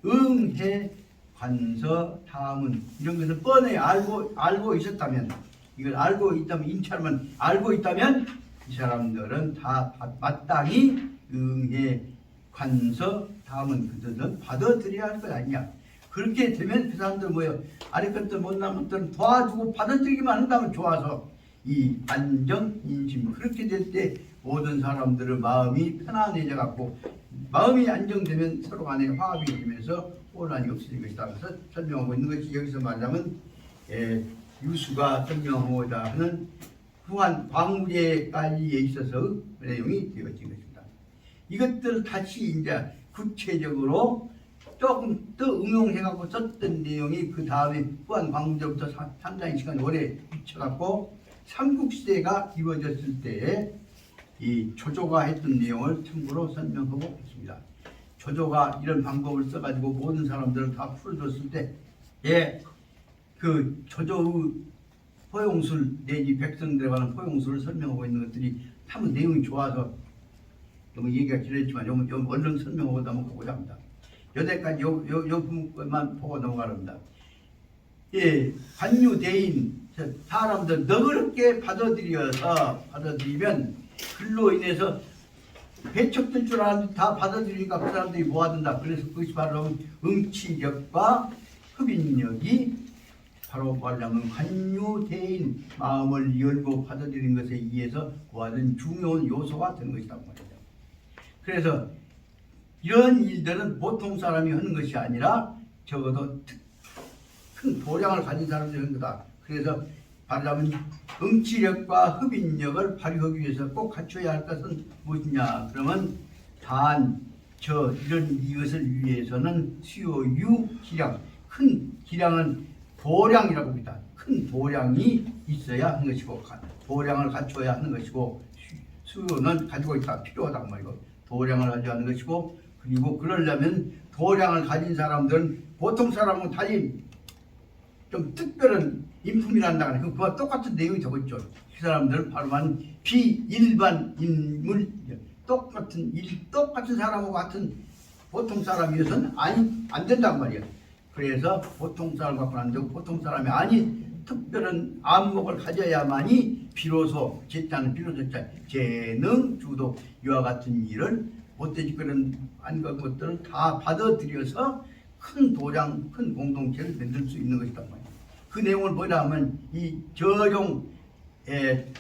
응해 관서 다문 이런 것을 뻔히 알고 있었다면 이걸 알고 있다면 인차만 알고 있다면 이 사람들은 다 마땅히 응해 관서 다문 그들은 받아들여야 할 것 아니냐. 그렇게 되면 그 사람들 뭐예요? 아래 것들 못난 것들은 도와주고 받아들이기만 한다면 좋아서 이 안정 인심 그렇게 될 때 모든 사람들의 마음이 편안해져 갖고 마음이 안정되면 서로 간에 화합이 되면서 혼란이 없어질 것이다. 그래서 설명하고 있는 것이 여기서 말하자면 유수가 설명하고자 하는 후한 광무제까지에 있어서 내용이 되어진 것입니다. 이것들 다시 이제 구체적으로 조금 더 응용해갖고 썼던 내용이 그 다음에 후한 광무제부터 상당히 시간 오래 미쳐갖고 삼국시대가 이루어졌을 때에 이 조조가 했던 내용을 참고로 설명하고 있습니다. 조조가 이런 방법을 써가지고 모든 사람들을 다 풀어줬을 때, 그 조조의 포용술 내지 백성들에 관한 포용술을 설명하고 있는 것들이 참 내용이 좋아서 너무 얘기가 길었지만 요 얼른 설명하고 넘어가고자 합니다. 여태까지 요 부분만 보고 넘어가랍니다. 관유대인 사람들 너그럽게 받아들이면 글로 인해서 배척될 줄 알았는데 다 받아들이니까 그 사람들이 모아든다. 그래서 그것이 바로 응치력과 흡인력이 바로 말하자면 관유대인 마음을 열고 받아들이는 것에 의해서 모아진 중요한 요소가 되는 것이란 말이죠. 그래서 이런 일들은 보통 사람이 하는 것이 아니라 적어도 큰 도량을 가진 사람들이 하는 거다. 그래서 말하자면 응치력과 흡인력을 발휘하기 위해서 꼭 갖춰야 할 것은 무엇이냐? 그러면 이런 이것을 위해서는 수요유 기량, 큰 기량은 도량이라고 합니다. 큰 도량이 있어야 하는 것이고, 도량을 갖춰야 하는 것이고, 수요는 가지고 있다 필요하단 말이고, 도량을 가져야 하는 것이고, 그리고 그러려면 도량을 가진 사람들은 보통 사람은 달리 좀 특별한 인품이란다 하는 그와 똑같은 내용이 되고 있죠. 그 사람들은 바로만 비일반 인물, 똑같은 사람하고 같은 보통 사람이어서는 안 된단 말이에요. 그래서 보통 사람 갖고는 안 되고 보통 사람이 아닌 특별한 안목을 가져야만이 비로소 재능, 주도 이와 같은 일을 못되지 그런 안것 것들을 다 받아들여서 큰 도량, 큰 공동체를 만들 수 있는 것이란 말이에요. 그 내용을 뭐라 하면 이 저종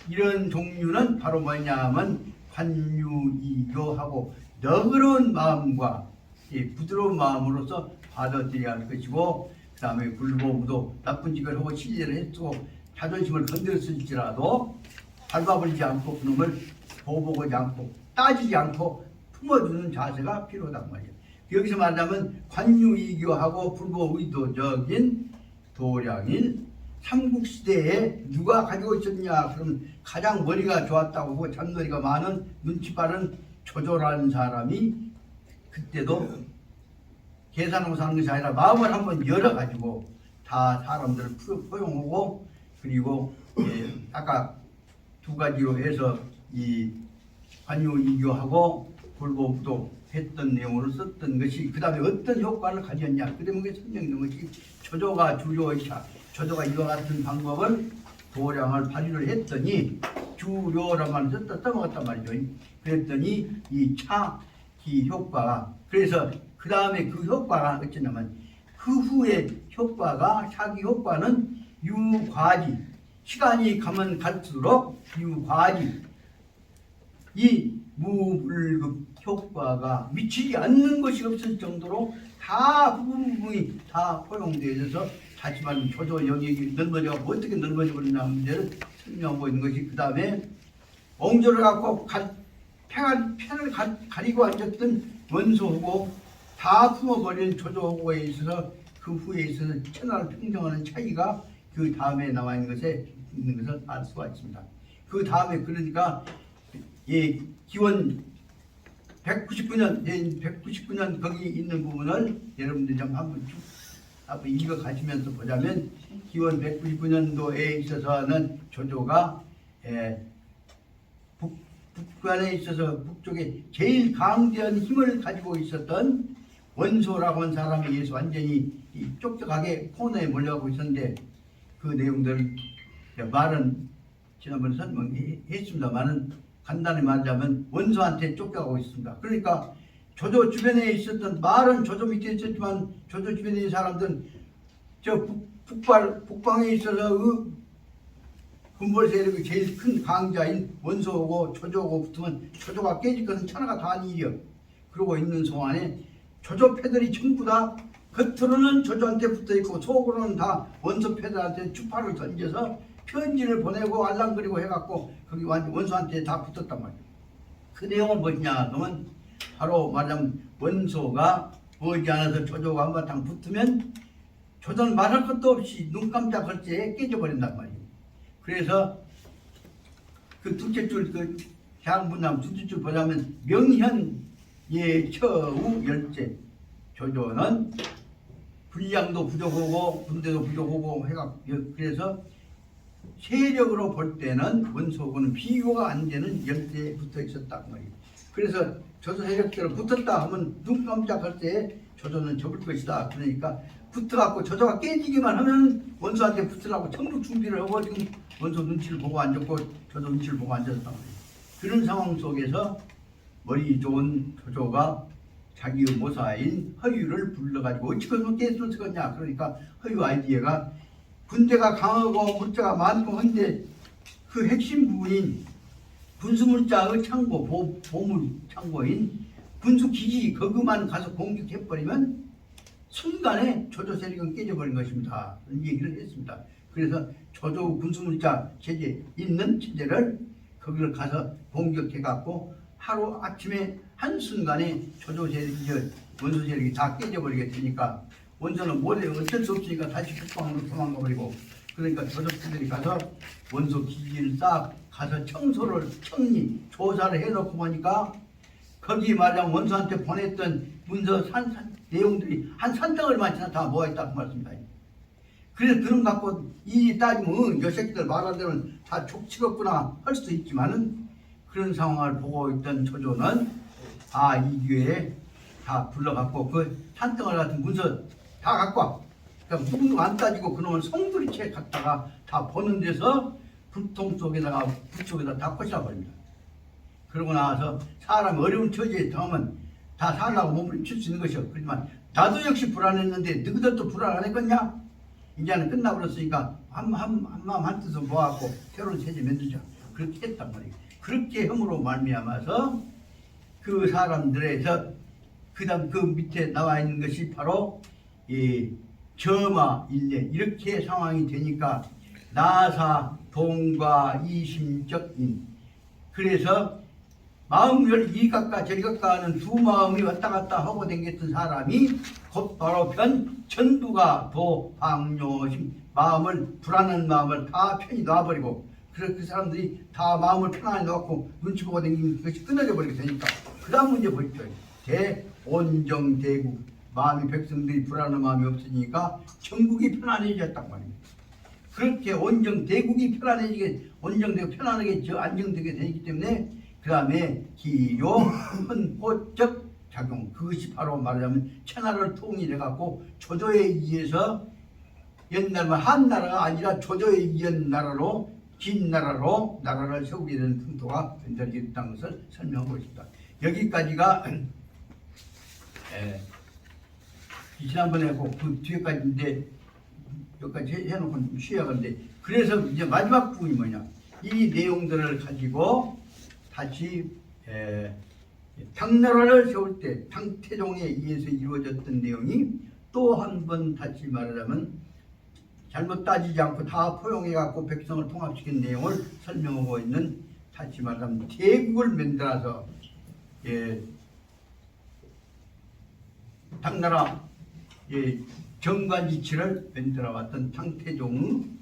이런 종류는 바로 뭐냐면 관유이교하고 너그러운 마음과 부드러운 마음으로서 받아들여야 할 것이고, 그 다음에 굴보무도 나쁜 짓을 하고 실례를 했고 자존심을 건드렸을지라도 밟아버리지 않고 그놈을 보복하지 않고 따지지 않고 품어주는 자세가 필요하단 말이에요. 여기서 말하자면 관유이교하고 불보의도적인 도량인 삼국시대에 누가 가지고 있었냐? 그럼 가장 머리가 좋았다고 하고 잔머리가 많은 눈치 빠른 조조라는 사람이 그때도 계산하고 사는 것이 아니라 마음을 한번 열어가지고 다 사람들을 포용하고, 그리고 아까 두 가지로 해서 이 관유이교하고 불보도 했던 내용으로 썼던 것이 그 다음에 어떤 효과를 가졌냐? 그 대목에 설명된 것이 조조가 주료이차, 조조가 이와 같은 방법을 도량을 발휘를 했더니 주료란 말을 썼다 써먹었단 말이죠. 그랬더니 이 효과가, 그래서 그 다음에 그 효과가 어쩌냐면 그 후에 효과가 차기 효과는 유과지, 시간이 가면 갈수록 유과지, 이 무불급 효과가 미치지 않는 것이 없을 정도로 다 부분이 다 포용되어 있어서 다시 말하면 조조 영역이 넓어져서 어떻게 넓어져 버리냐 문제를 설명하고 있는 것이, 그 다음에 옹조를 갖고 펜을 가리고 앉았던 원소하고 다 품어버린 조조에 있어서 그 후에 있어서 천하를 평정하는 차이가 그 다음에 나와 있는 것을 알 수가 있습니다. 그 다음에 그러니까 기원 199년 거기 있는 부분을 여러분들이 좀 한번 읽어 가시면서 보자면, 기원 199년도에 있어서는 조조가 북한에 있어서 북쪽에 제일 강대한 힘을 가지고 있었던 원소라고 하는 사람에 의해서 완전히 쫓겨가게 포로에 몰려가고 있었는데, 그 내용들 말은 지난번에 설명했습니다만은 간단히 말하자면 원소한테 쫓겨가고 있습니다. 그러니까 조조 주변에 있었던, 말은 조조 밑에 있었지만 조조 주변에 있는 사람들은 저 북방에 있어서 군벌 세력이 제일 큰 강자인 원소하고 조조하고 붙으면 조조가 깨질 것은 천하가 다 아닌 일이요. 그러고 있는 동안에 조조 패들이 전부 다 겉으로는 조조한테 붙어있고 속으로는 다 원소 패들한테 추파를 던져서 편지를 보내고 알랑거리고 해갖고 거기 원소한테 다 붙었단 말이에요. 그 내용은 뭐냐 그러면 바로 말하자면 원소가 머지않아서 조조가 한바탕 붙으면 조조는 말할 것도 없이 눈 깜짝할 때 깨져버린단 말이에요. 그래서 그 둘째 줄 향분남 두 줄 보자면 명현 처우 열째 조조는 분량도 부족하고 군대도 부족하고 해가 그래서 세력으로 볼 때는 원소군은 비교가 안 되는 열대에 붙어 있었다 말이에요. 그래서 조조 세력대로 붙었다 하면 눈 깜짝할 때 조조는 접을 것이다. 그러니까 붙어갖고 조조가 깨지기만 하면 원소한테 붙으라고 전부 준비를 하고 지금 원소 눈치를 보고 앉았고 조조 눈치를 보고 앉았단 말이에요. 그런 상황 속에서 머리 좋은 조조가 자기의 모사인 허유를 불러가지고 어찌그러면 깰 수 있겠냐. 그러니까 허유 아이디어가 군대가 강하고 물자가 많고 한데 그 핵심 부분인 군수물자의 창고, 보물 창고인 군수기지 거기만 가서 공격해버리면 순간에 조조 세력은 깨져버린 것입니다. 그런 얘기를 했습니다. 그래서 조조 군수물자 체제 있는 체제를 거기를 가서 공격해갖고 하루 아침에 한순간에 조조 세력이 원소 세력이 다 깨져버리게 되니까 원소는 뭐래 어쩔 수 없으니까 다시 북방으로 도망가 버리고 그러니까 조조들이 가서 원소 기지를 싹 가서 청소를 청리 조사를 해놓고 보니까 거기 말하자면 원소한테 보냈던 문서 내용들이 한 산덩어리 만치나 다 모아있다고 말씀입니다. 그래서 그런 갖고 이 따지면 여 새끼들 말한 대로는 다 족치겠구나 할 수도 있지만은 그런 상황을 보고 있던 조조는 이 기회에 다 불러갖고 그 산덩어리 같은 문서 다 갖고 와. 그러니까 누구도 안 따지고 그놈을 송두리째 갖다가 다 보는 데서 불통 속에다가 불 속에다 다 꽂아 버립니다. 그러고 나서 사람이 어려운 처지에 들어가면 다 살라고 몸을 칠 수 있는 것이요. 그렇지만 나도 역시 불안했는데 너희들도 불안 안 했겠냐? 이제는 끝나버렸으니까 한 마음 한 뜻을 모아갖고 새로운 체제 만들자. 그렇게 했단 말이에요. 그렇게 함으로 말미암아서 그 사람들에서 그다음 그 밑에 나와 있는 것이 바로 이 점화 일례 이렇게 상황이 되니까 나사 동과 이심적인 그래서 마음을 이각과 저각과 하는 두 마음이 왔다 갔다 하고 댕겼던 사람이 곧바로 전두가 도방요심 마음을 불안한 마음을 다 편히 놔버리고 그래서 그 사람들이 다 마음을 편안히 놓고 눈치 보고 댕기는 것이 끊어져 버리게 되니까 그 다음 문제 보십시오. 대온정대국 마음이 백성들이 불안한 마음이 없으니까 전국이 편안해졌단 말입니다. 그렇게 온정대국이 편안해지게 온정되고 편안하게 안정되게 되기 때문에 그 다음에 기요 헌호적 작용 그것이 바로 말하자면 천하를 통일해갖고 조조에 의해서 옛날만 한나라가 아니라 조조에 의한 나라로 긴 나라로 나라를 세우게 되는 풍토가 변절됐다는 것을 설명하고 있습니다. 여기까지가 지난번에 그 뒤에까지인데 여기까지 해놓고 좀 쉬어야겠는데 그래서 이제 마지막 부분이 뭐냐 이 내용들을 가지고 다시 당나라를 세울 때 당태종에 의해서 이루어졌던 내용이 또 한 번 다시 말하자면 잘못 따지지 않고 다 포용해갖고 백성을 통합시킨 내용을 설명하고 있는 다시 말하자면 대국을 만들어서 당나라 정관지치를 만들어왔던 당태종은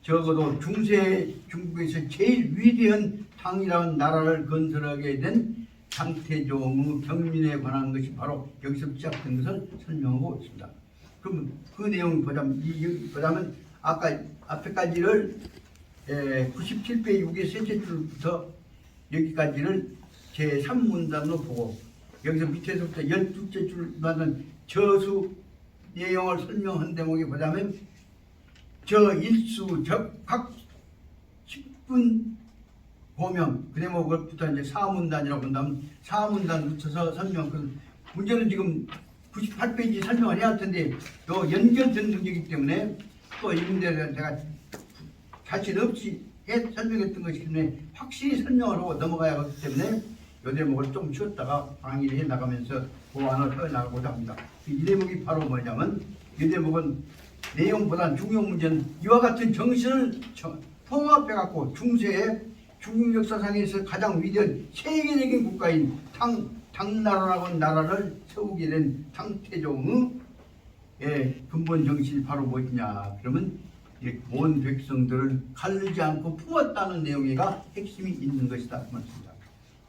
적어도 중세 중국에서 제일 위대한 당이라는 나라를 건설하게 된 당태종의 경민에 관한 것이 바로 여기서 시작된 것을 설명하고 있습니다. 그럼 그 내용을 보자면 아까 앞에까지를 97페이지 6의 셋째 줄부터 여기까지를 제3문단으로 보고 여기서 밑에서부터 12째 줄마다 저수 내용을 설명한 대목에 보자면 저 일수 적각 10분 보면 그 대목부터 이제 4문단이라고 본다면 4문단 붙여서 설명 문제는 지금 98페이지 설명을 해야 할 텐데 또 연결된 문제이기 때문에 또 이 문제에 제가 자신 없이 설명했던 것이기 때문에 확실히 설명을 하고 넘어가야 하기 때문에 이 대목을 좀 쉬었다가 강의를 해나가면서 보완을 해나가고자 합니다. 이 대목이 바로 뭐냐면 이 대목은 내용보다는 중요한 문제는 이와 같은 정신을 통합해갖고 중세의 중국 역사상에서 가장 위대한 세계적인 국가인 당나라라고 하는 나라를 세우게 된 당태종의 근본 정신이 바로 무엇이냐 그러면 이렇게 온 백성들을 가르지 않고 품었다는 내용이가 핵심이 있는 것이다 그 말씀입니다.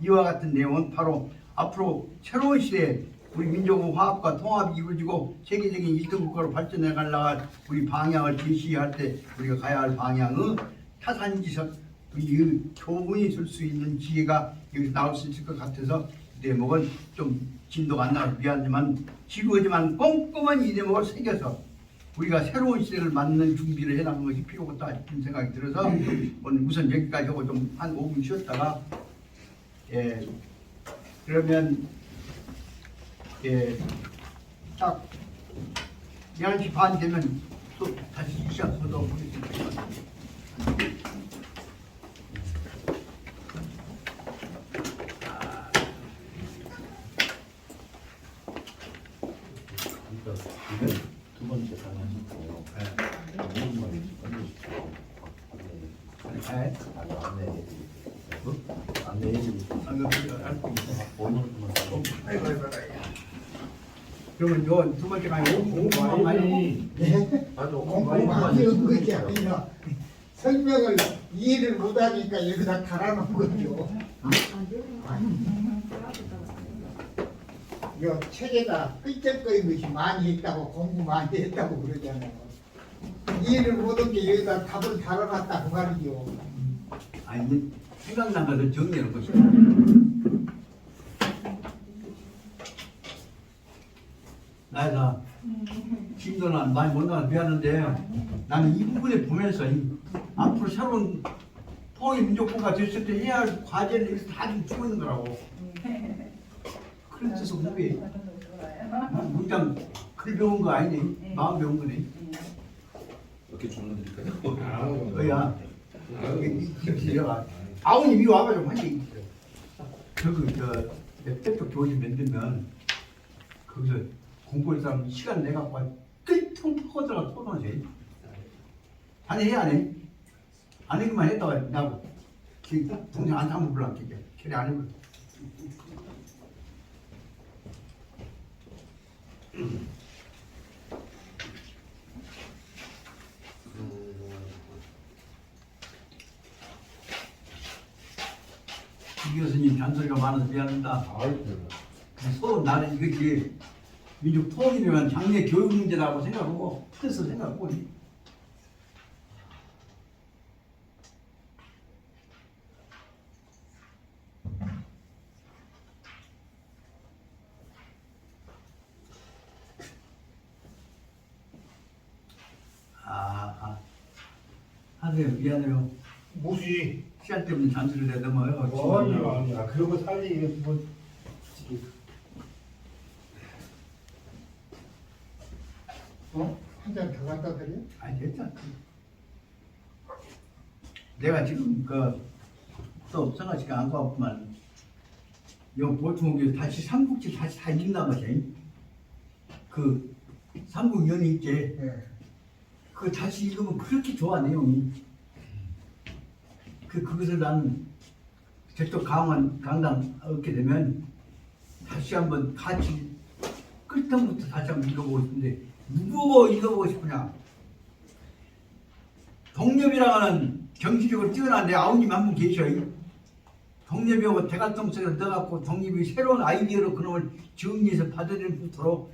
이와 같은 내용은 바로 앞으로 새로운 시대에 우리 민족의 화합과 통합이 이루어지고 세계적인 1등 국가로 발전해 가려고 우리 방향을 제시할 때 우리가 가야 할 방향의 타산지석 이 교훈이 될 수 있는 지혜가 여기서 나올 수 있을 것 같아서 이 대목은 좀 진도가 안 나가서 미안하지만 지루하지만 꼼꼼한 이 대목을 새겨서 우리가 새로운 시대를 맞는 준비를 해나가는 것이 필요하다 싶은 생각이 들어서 오늘 우선 여기까지 하고 좀 한 5분 쉬었다가 그러면 딱 11시 반 되면 또 다시 시작하도록 하겠습니다. 두 번째 강의하셨고 모든 말이 끝내주시고 그러면 요 두 번째 강의 5분만 많이 맞아. 공부하기 것이 아니라 설명을 이해를 못하니까 여기다 달아놓은 거죠. 요 책에다 삐쩍거린 것이 많이 있다고 공부 많이 했다고 그러잖아요. 이해를 못한 게 여기다 답을 달아놨다 그 말이죠. 아니 생각난 것을 정리하는 것이다. 나이가 진도는 많이 못 나가서 미안한데 나는 이 부분에 보면서 앞으로 새로운 통일 민족국가 됐을 때 해야 할 과제를 여기서 다 주고 있는 거라고. 그래서 우리 문장 글 배운 거 아니네. 마음 배운 거네. 이렇게 주문 드릴까요? 뭐야? 이가 아우님 이리 와가지고 한 얘기 있어요. 저 대표 교실 만들면 거기서 공부할 사람 시간 내갖고 뜰통 파고 들어가 토론하지. 아니 해 안 해? 안 하기만 했다가 나고 동생 안 사면 불러 안게 걔네 안 해버려. 이 교수님 잔소리가 많아서 미안합니다. 서로 나는 이것이 민족 통일이면 장래 교육 문제라고 생각하고 그래서 생각하고 하세요. 미안해요. 무시. 시간 때문에 잔소리를 내 넘어요. 아니야. 그러고 살지 이게 뭐. 한 잔 더 갖다 드려? 아니 됐다. 내가 지금 또 생각지가 않고 왔구만. 요 보통 다시 삼국지 다시 다 읽나 보지. 그 삼국연이 있지. 네. 그 다시 읽으면 그렇게 좋아 내용이. 그것을 나는 저쪽 강당 얻게 되면 다시 한번 같이 끝부터 다시 한번 읽어보고 싶은데 누구 읽어보고 싶으냐? 동엽이라는 경지적으로 뛰어난 내 아우님 한 분 계셔요. 동엽이하고 대갈통성을 넣어갖고 동엽이 새로운 아이디어로 그놈을 정리해서 받아들일 부터로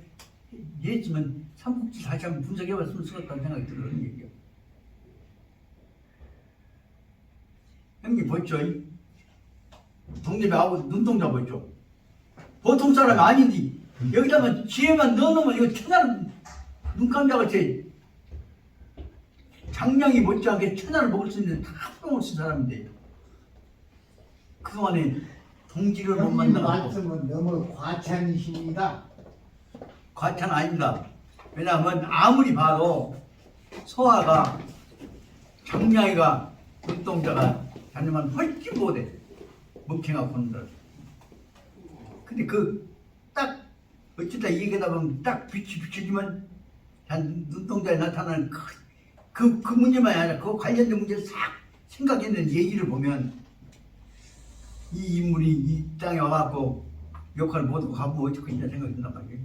했지만 삼국지 다시 한번 분석해봤으면 좋겠다는 생각이 들어요. 얘기요. 형님 보이죠? 동엽이 아우 눈동자 보이죠? 보통 사람이 아닌데 여기다가 지혜만 넣어놓으면 이거 천하를 눈감자같이 장량이 못지않게 천하를 먹을 수 있는 다 풀어먹을 수 있는 사람인데 그동안에 동지를 못 형님 만나고 말씀은 너무 과찬이십니다. 과찬 아닙니다. 왜냐하면 아무리 봐도 소아가 장량이가 눈동자가 자녀만 훨씬 못해 멍청하고 하는 걸. 근데 딱 어쩌다 얘기하다 보면 딱 빛이 비춰지면 눈동자에 나타나는 그 문제만이 아니라 그 관련된 문제를 싹 생각했는 얘기를 보면 이 인물이 이 땅에 와갖고 역할을 못하고 가보면 어떻게 있냐 생각이 든단 말이에요.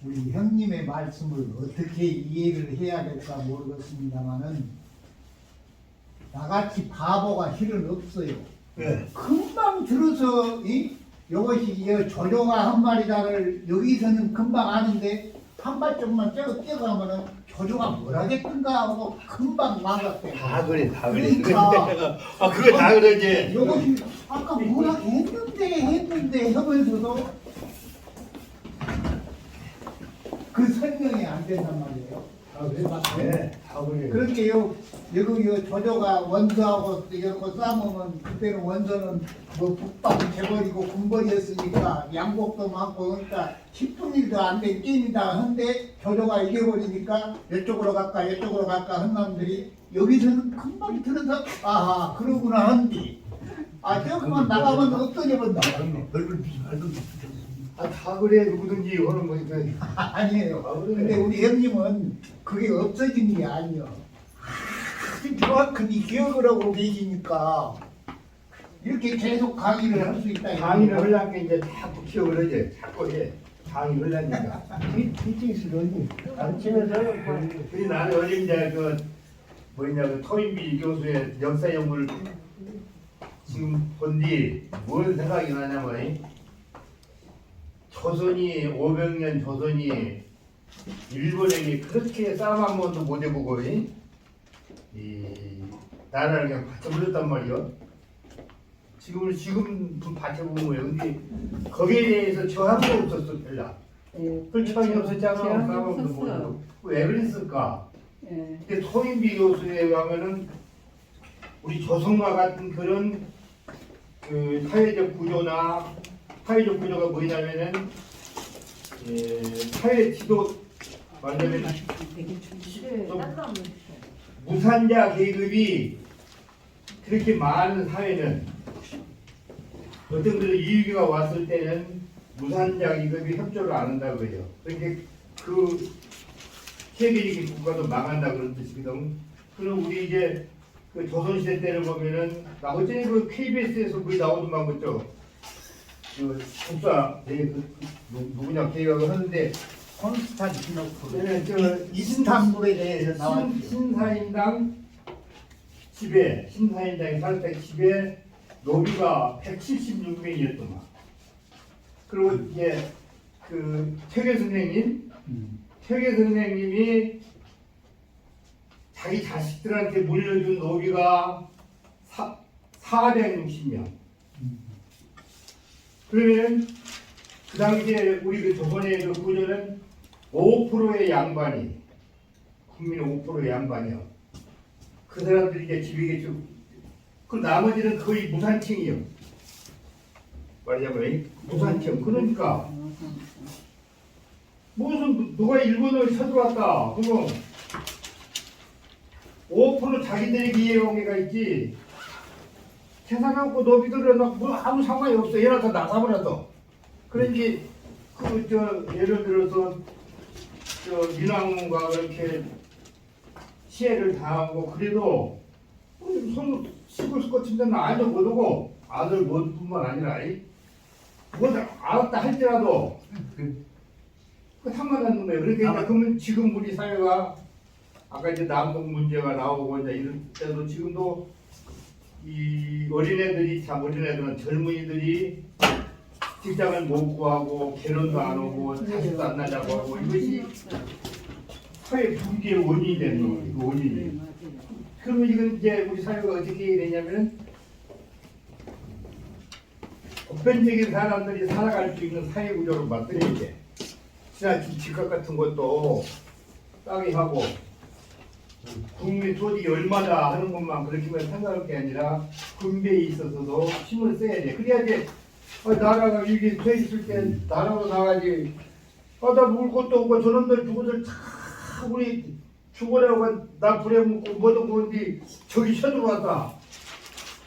우리 형님의 말씀을 어떻게 이해를 해야 될까 모르겠습니다만은 나같이 바보가 실은 없어요. 네. 금방 들어서 이것이 조조가 한 마리다를 여기서는 금방 아는데 한 발짝만 뛰어가면은 조조가 뭘 하겠던가 하고 금방 와갔대. 다 그래, 다 그래. 그러니까. 아, 그거 다 그러지. 이것이 아까 뭐라 했는데 하면서도 그 설명이 안 된단 말이에요. 아, 그래? 네, 다 그래. 그렇게 여기 조조가 원소하고 이런 거 싸우면 그때는 원소는 뭐 북방 재벌이고 군벌이었으니까 양복도 많고 그러니까 10분 일도 안 된 게임이다 한데 조조가 이겨버리니까 이쪽으로 갈까 한 놈들이 여기서는 금방 들어서 아하 그러구나 한디 아 저거만 나가면 없어져본다. 얼굴 말도 아, 다 그래. 누구든지 하는 거니까. 아니에요. 아, 그래. 근데 우리 형님은 그게 없어지는 게 아니요. 아주 정확하게 기억을 하고 계시니까 이렇게 계속 강의를 할 수 있다. 이거죠. 강의를 하려니까 이제 자꾸 기억을 하지. 자꾸 해. 강의를 하려니까. 티칭스를 언니 가르치면서 근데 나는 어제 이제 그 토인비 교수의 역사 연구를 지금 본 뒤 뭘 생각이 나냐면 조선이 500년 조선이 일본에게 그렇게 싸움 한 번도 못 해보고 이 나라를 그냥 받쳐버렸단 말이요. 지금 받쳐본 거예요. 근데 거기에 대해서 저항도 없었어 별로. 불청이 없었잖아. 제한이 싸움도 못 없었어요. 해보고. 왜 그랬을까? 예. 근데 토인비 교수에 의하면은 우리 조선과 같은 그런 그 사회적 구조가 뭐냐면은 사회 지도 말하자면 좀 무산자 계급이 그렇게 많은 사회는 어떤 그런 이유가 왔을 때는 무산자 계급이 협조를 안 한다고 해요. 그러니까 그 세계적인 국가도 망한다 그런 뜻이거든. 그럼 우리 이제 그 조선시대 때를 보면은 나 어제 그 KBS에서 거기 나오더만 그죠? 그 국사 누구냐 계획을 하는데 콘스탄티노플 이스탄불에 대해서 나왔죠. 신사임당 신사임당이 살 때 집에 노비가 176명이었더만. 그리고 이제 그 퇴계 선생님이 자기 자식들한테 물려준 노비가 460명. 그러면 그 당시에 우리 그 조선의 그 구조는 5%의 양반이 국민 5%의 양반이요. 그 사람들이 이제 집이겠죠. 그 나머지는 거의 무산층이요. 말하자면 무산층. 그러니까 무슨 누가 일본을 쳐들어왔다. 그럼 5% 자기들에게 이해관계가 있지. 계산하고 노비들은 뭐 아무 상관이 없어. 얘나 다 나가버렸어. 그러니 예를 들어서 민왕문과 그렇게 시해를 당하고 그래도 손 씹을 것 같은 데는 아이도 못 오고 아들 뿐만 아니라 뭐 알았다 할지라도 그 상관없는 거예요. 그러니까 그러면 지금 우리 사회가 아까 이제 남북 문제가 나오고 이제 이럴 때도 지금도 이 어린애들은 젊은이들이 직장을 못 구하고 결혼도 안 오고 자식도 안 낳자고 하고 이것이 사회 붕괴의 원인이 되는 거예요. 그 원인이. 그러면 이건 이제 우리 사회가 어떻게 되냐면 보편적인 사람들이 살아갈 수 있는 사회 구조를 만들어야 돼. 지나친 집값 같은 것도 싸게 하고 국민 소득이 얼마나 하는 것만 그렇게만 생각할 게 아니라 군배에 있어서도 힘을 써야 돼. 그래야지 나라가 이게 돼 있을 때 나라로 나가지. 나 먹을 것도 없고 저놈들 누구들 다 우리 죽어라고 나 부려먹고 뭐도 그런데 저기 쳐들어왔다.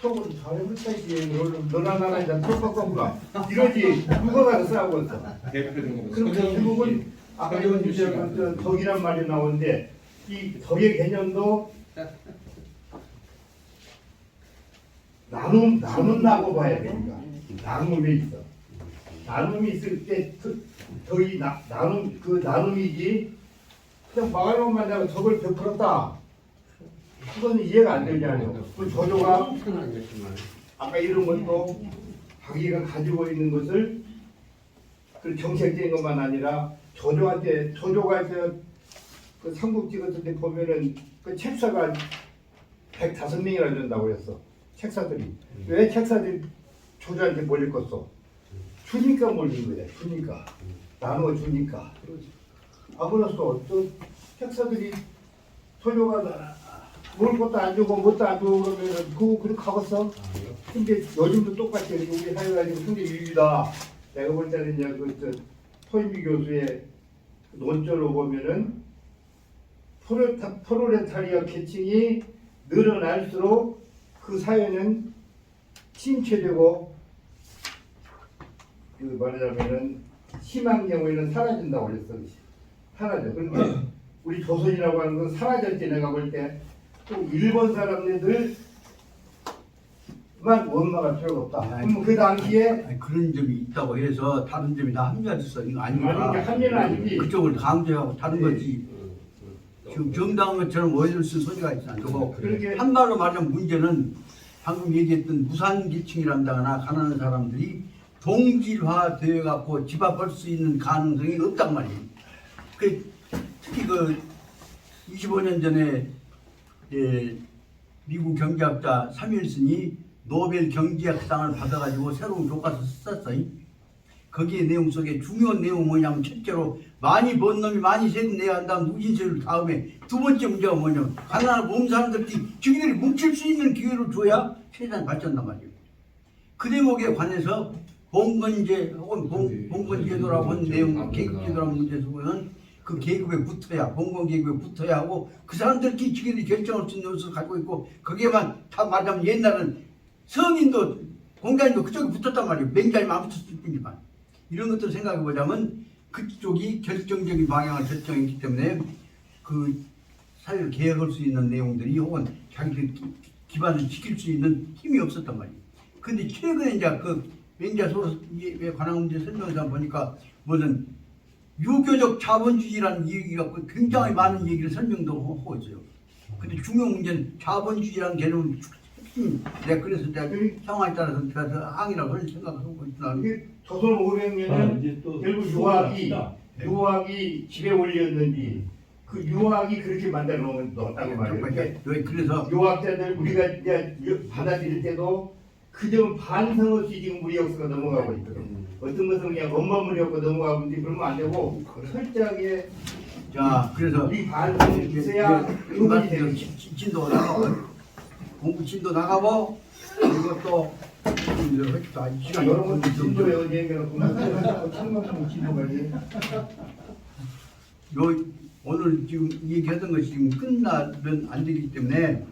속으로 잘해볼까지 너나 나나 이제 톡박박가 이러지 누가 가서 싸우고 있어. 그럼 결국은 아까 이제 덕이란 말이 나오는데 이 덕의 개념도 나눈다고 봐야 됩니다. 나눔에 있어. 나눔이 있을 때 더이 나눔 그 나눔이지 그냥 막아놓으면 내가 저걸 베풀었다. 그건 이해가 안 되냐요. 그 저조가 아까 이런 것도 자기가 가지고 있는 것을 그 정책적인 것만 아니라 저조가 그 삼국지 같은 데 보면은 그 책사가 105명이나 된다고 그랬어. 책사들이. 왜 책사들이 조조한테 몰릴 것어? 주니까 몰린 거야. 주니까. 나누어 주니까. 아무로서 또 책사들이 조조가 먹을 것도 안 주고 뭣도 안 주고 그러면은 그렇게 하겠어? 근데 요즘도 똑같이 우리 사회가 지금 굉장히 유리다. 내가 볼 때는 이제 그 토인비 교수의 논조로 보면은 프롤레타리아 계층이 늘어날수록 그 사회는 침체되고 그 말하자면은 심한 경우에는 사라진다고 그랬어. 사라져. 그러니까 우리 조선이라고 하는 건 사라졌지. 내가 볼 때 또 일본 사람들만 원망할 필요가 없다. 그럼 그 당시에 아니, 그런 점이 있다고 해서 다른 점이 다 합리화됐어. 이거 아닌가? 아니, 합리는 아니지. 그쪽을 강조하고 다른 네. 거지. 지금 정당한 것처럼 오해를 쓴 소리가 있어. 그거 그러게. 한말로 말하면 문제는 방금 얘기했던 무산기층이란다거나 가난한 사람들이 동질화되어 갖고 집 앞을 수 있는 가능성이 없단 말이에요. 특히 그 25년 전에 미국 경제학자 사뮤엘슨이 노벨 경제학상을 받아가지고 새로운 교과서 썼어요. 거기에 내용 속에 중요한 내용은 뭐냐면 첫째로 많이 번 놈이 많이 세금 내야 한다는 누진세율 다음에 두 번째 문제가 뭐냐면 가난한 몸 사람들이 자기들이 뭉칠 수 있는 기회를 줘야 세상이 발전한단 말이에요. 그 대목에 관해서 봉건제 혹은 봉건제도라고 하는 내용, 계급제도라는 문제 속에서는 그 계급에 붙어야, 봉건 계급에 붙어야 하고 그 사람들끼리 지들이 결정할 수 있는 것을 가지고 있고 거기에만 다 말하면 옛날은 성인도 공자님도 그쪽에 붙었단 말이에요. 맹자님 안 붙었을 뿐이지만 이런 것들을 생각해 보자면 그쪽이 결정적인 방향을 결정했기 때문에 그 사회를 개혁할 수 있는 내용들이 혹은 자기들 기반을 지킬 수 있는 힘이 없었단 말이에요. 근데 최근에 이제 그 맹자 소설에 관한 문제 설명서 보니까 무슨 유교적 자본주의라는 얘기가 굉장히 많은 얘기를 설명도 하고 있어요. 근데 중요한 문제는 자본주의라는 개념은 핵심. 내가 그래서 내가 상황에 따라서 항이라고 생각하고 있다. 조선 500년은 결국 유학이 집에 올렸는지 그 유학이 그렇게 만들어 놓은 넣었다고 말이에요. 그래서 유학자들 우리가 이제 받아들일 때도 그저 반성 없이 지금 우리 역사가 넘어가고 있거든. 어떤 것은 그냥 엄마물이었고 넘어가고 있는데 그러면 안 되고 철저하게 자 그래서 우리 반성이 있어야 의문이 되는 진도 나가고 공부 진도 나가고 그리고 또 여러분 진도에 어디 얘기하고 참관하는 진도까지 오늘 지금 얘기하던 것이 지금 끝나면 안 되기 때문에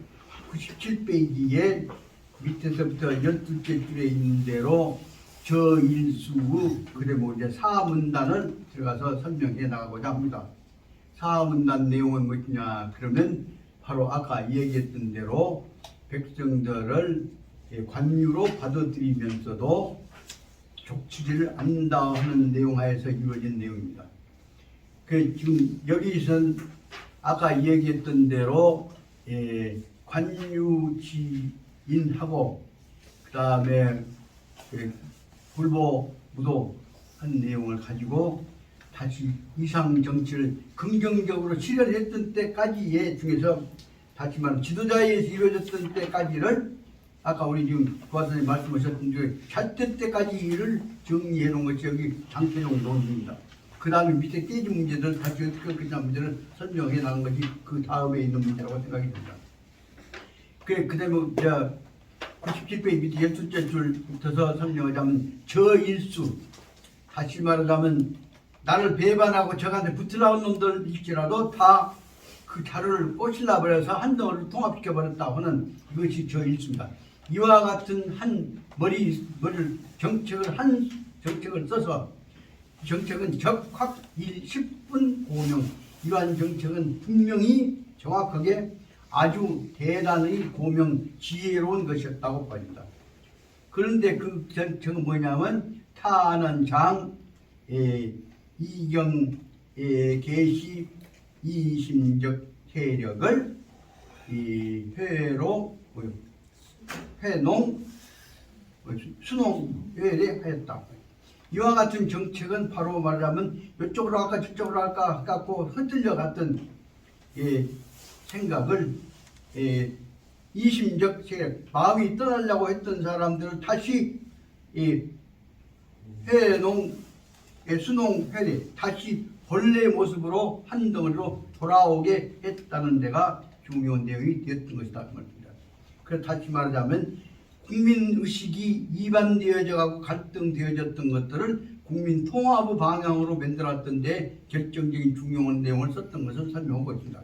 97페이지에 밑에서부터 12째 줄에 있는 대로 저일수의 그리고 이제 사문단을 들어가서 설명해 나가고자 합니다. 사문단 내용은 무엇이냐 그러면 바로 아까 얘기했던 대로 백성들을 관유로 받아들이면서도 족치지를 않는다 하는 내용 하에서 이루어진 내용입니다. 그 지금 여기선 아까 얘기했던 대로 관유지인하고 그 다음에 불보 무도한 내용을 가지고 다시 이상 정치를 긍정적으로 실현했던 때까지의 중에서 다시 말하면 지도자에 의해서 이루어졌던 때까지를 아까 우리 지금 부하선생님 말씀하셨던 중에 잣대 때까지를 정리해 놓은 것이 여기 장태용 논입니다. 그 다음에 밑에 깨진 문제들 다시 어떻게 끝난 문제를 설명해 나간 것이 그 다음에 있는 문제라고 생각이 듭니다. 그 다음에 97페이지 밑에 12째 줄부터서 설명하자면 저일수 다시 말하자면 나를 배반하고 저한테 붙으라는 놈들일지라도 다 그 자료를 꼬실라 버려서 한 덩어리를 통합시켜 버렸다 하는 이것이 저일수입니다. 이와 같은 한 정책을 써서 정책은 적확일 10분 고명 이러한 정책은 분명히 정확하게 아주 대단히 고명 지혜로운 것이었다고 보입니다. 그런데 그 정책은 뭐냐면 타하는 장 이경 계시 이심적 세력을 이 회농 수농회에 하였다. 이와 같은 정책은 바로 말하자면 이쪽으로 할까 저쪽으로 할까 갖고 흔들려 갔던 생각을 이심적 세력, 마음이 떠나려고 했던 사람들을 다시 수농회에 다시 본래의 모습으로 한 덩어리로 돌아오게 했다는 데가 중요한 내용이 되었던 것이다 그 말입니다. 그래서 다시 말하자면 국민의식이 이반되어져 가고 갈등되어졌던 것들을 국민 통합의 방향으로 만들었던 데 결정적인 중요한 내용을 썼던 것을 설명하고 있습니다.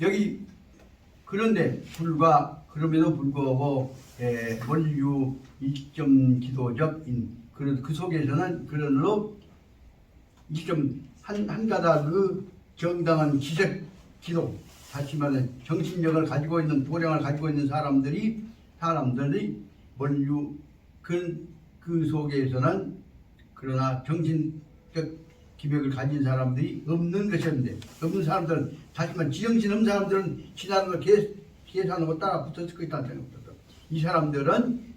여기 그럼에도 불구하고 원류 일점 기도적인 그 속에서는 그런로 일점 한 가닥 그 정당한 지적 기도, 다시 말해 정신력을 가지고 있는 도량을 가지고 있는 사람들이 원류 그 속에서는 그러나 정신적 기백을 가진 사람들이 없는 것이었는데, 없는 사람들은 다시 말해 지정신 없는 사람들은 지나는 걸 계산하고 따라 붙었을 것 있다는 생각입니다. 이 사람들은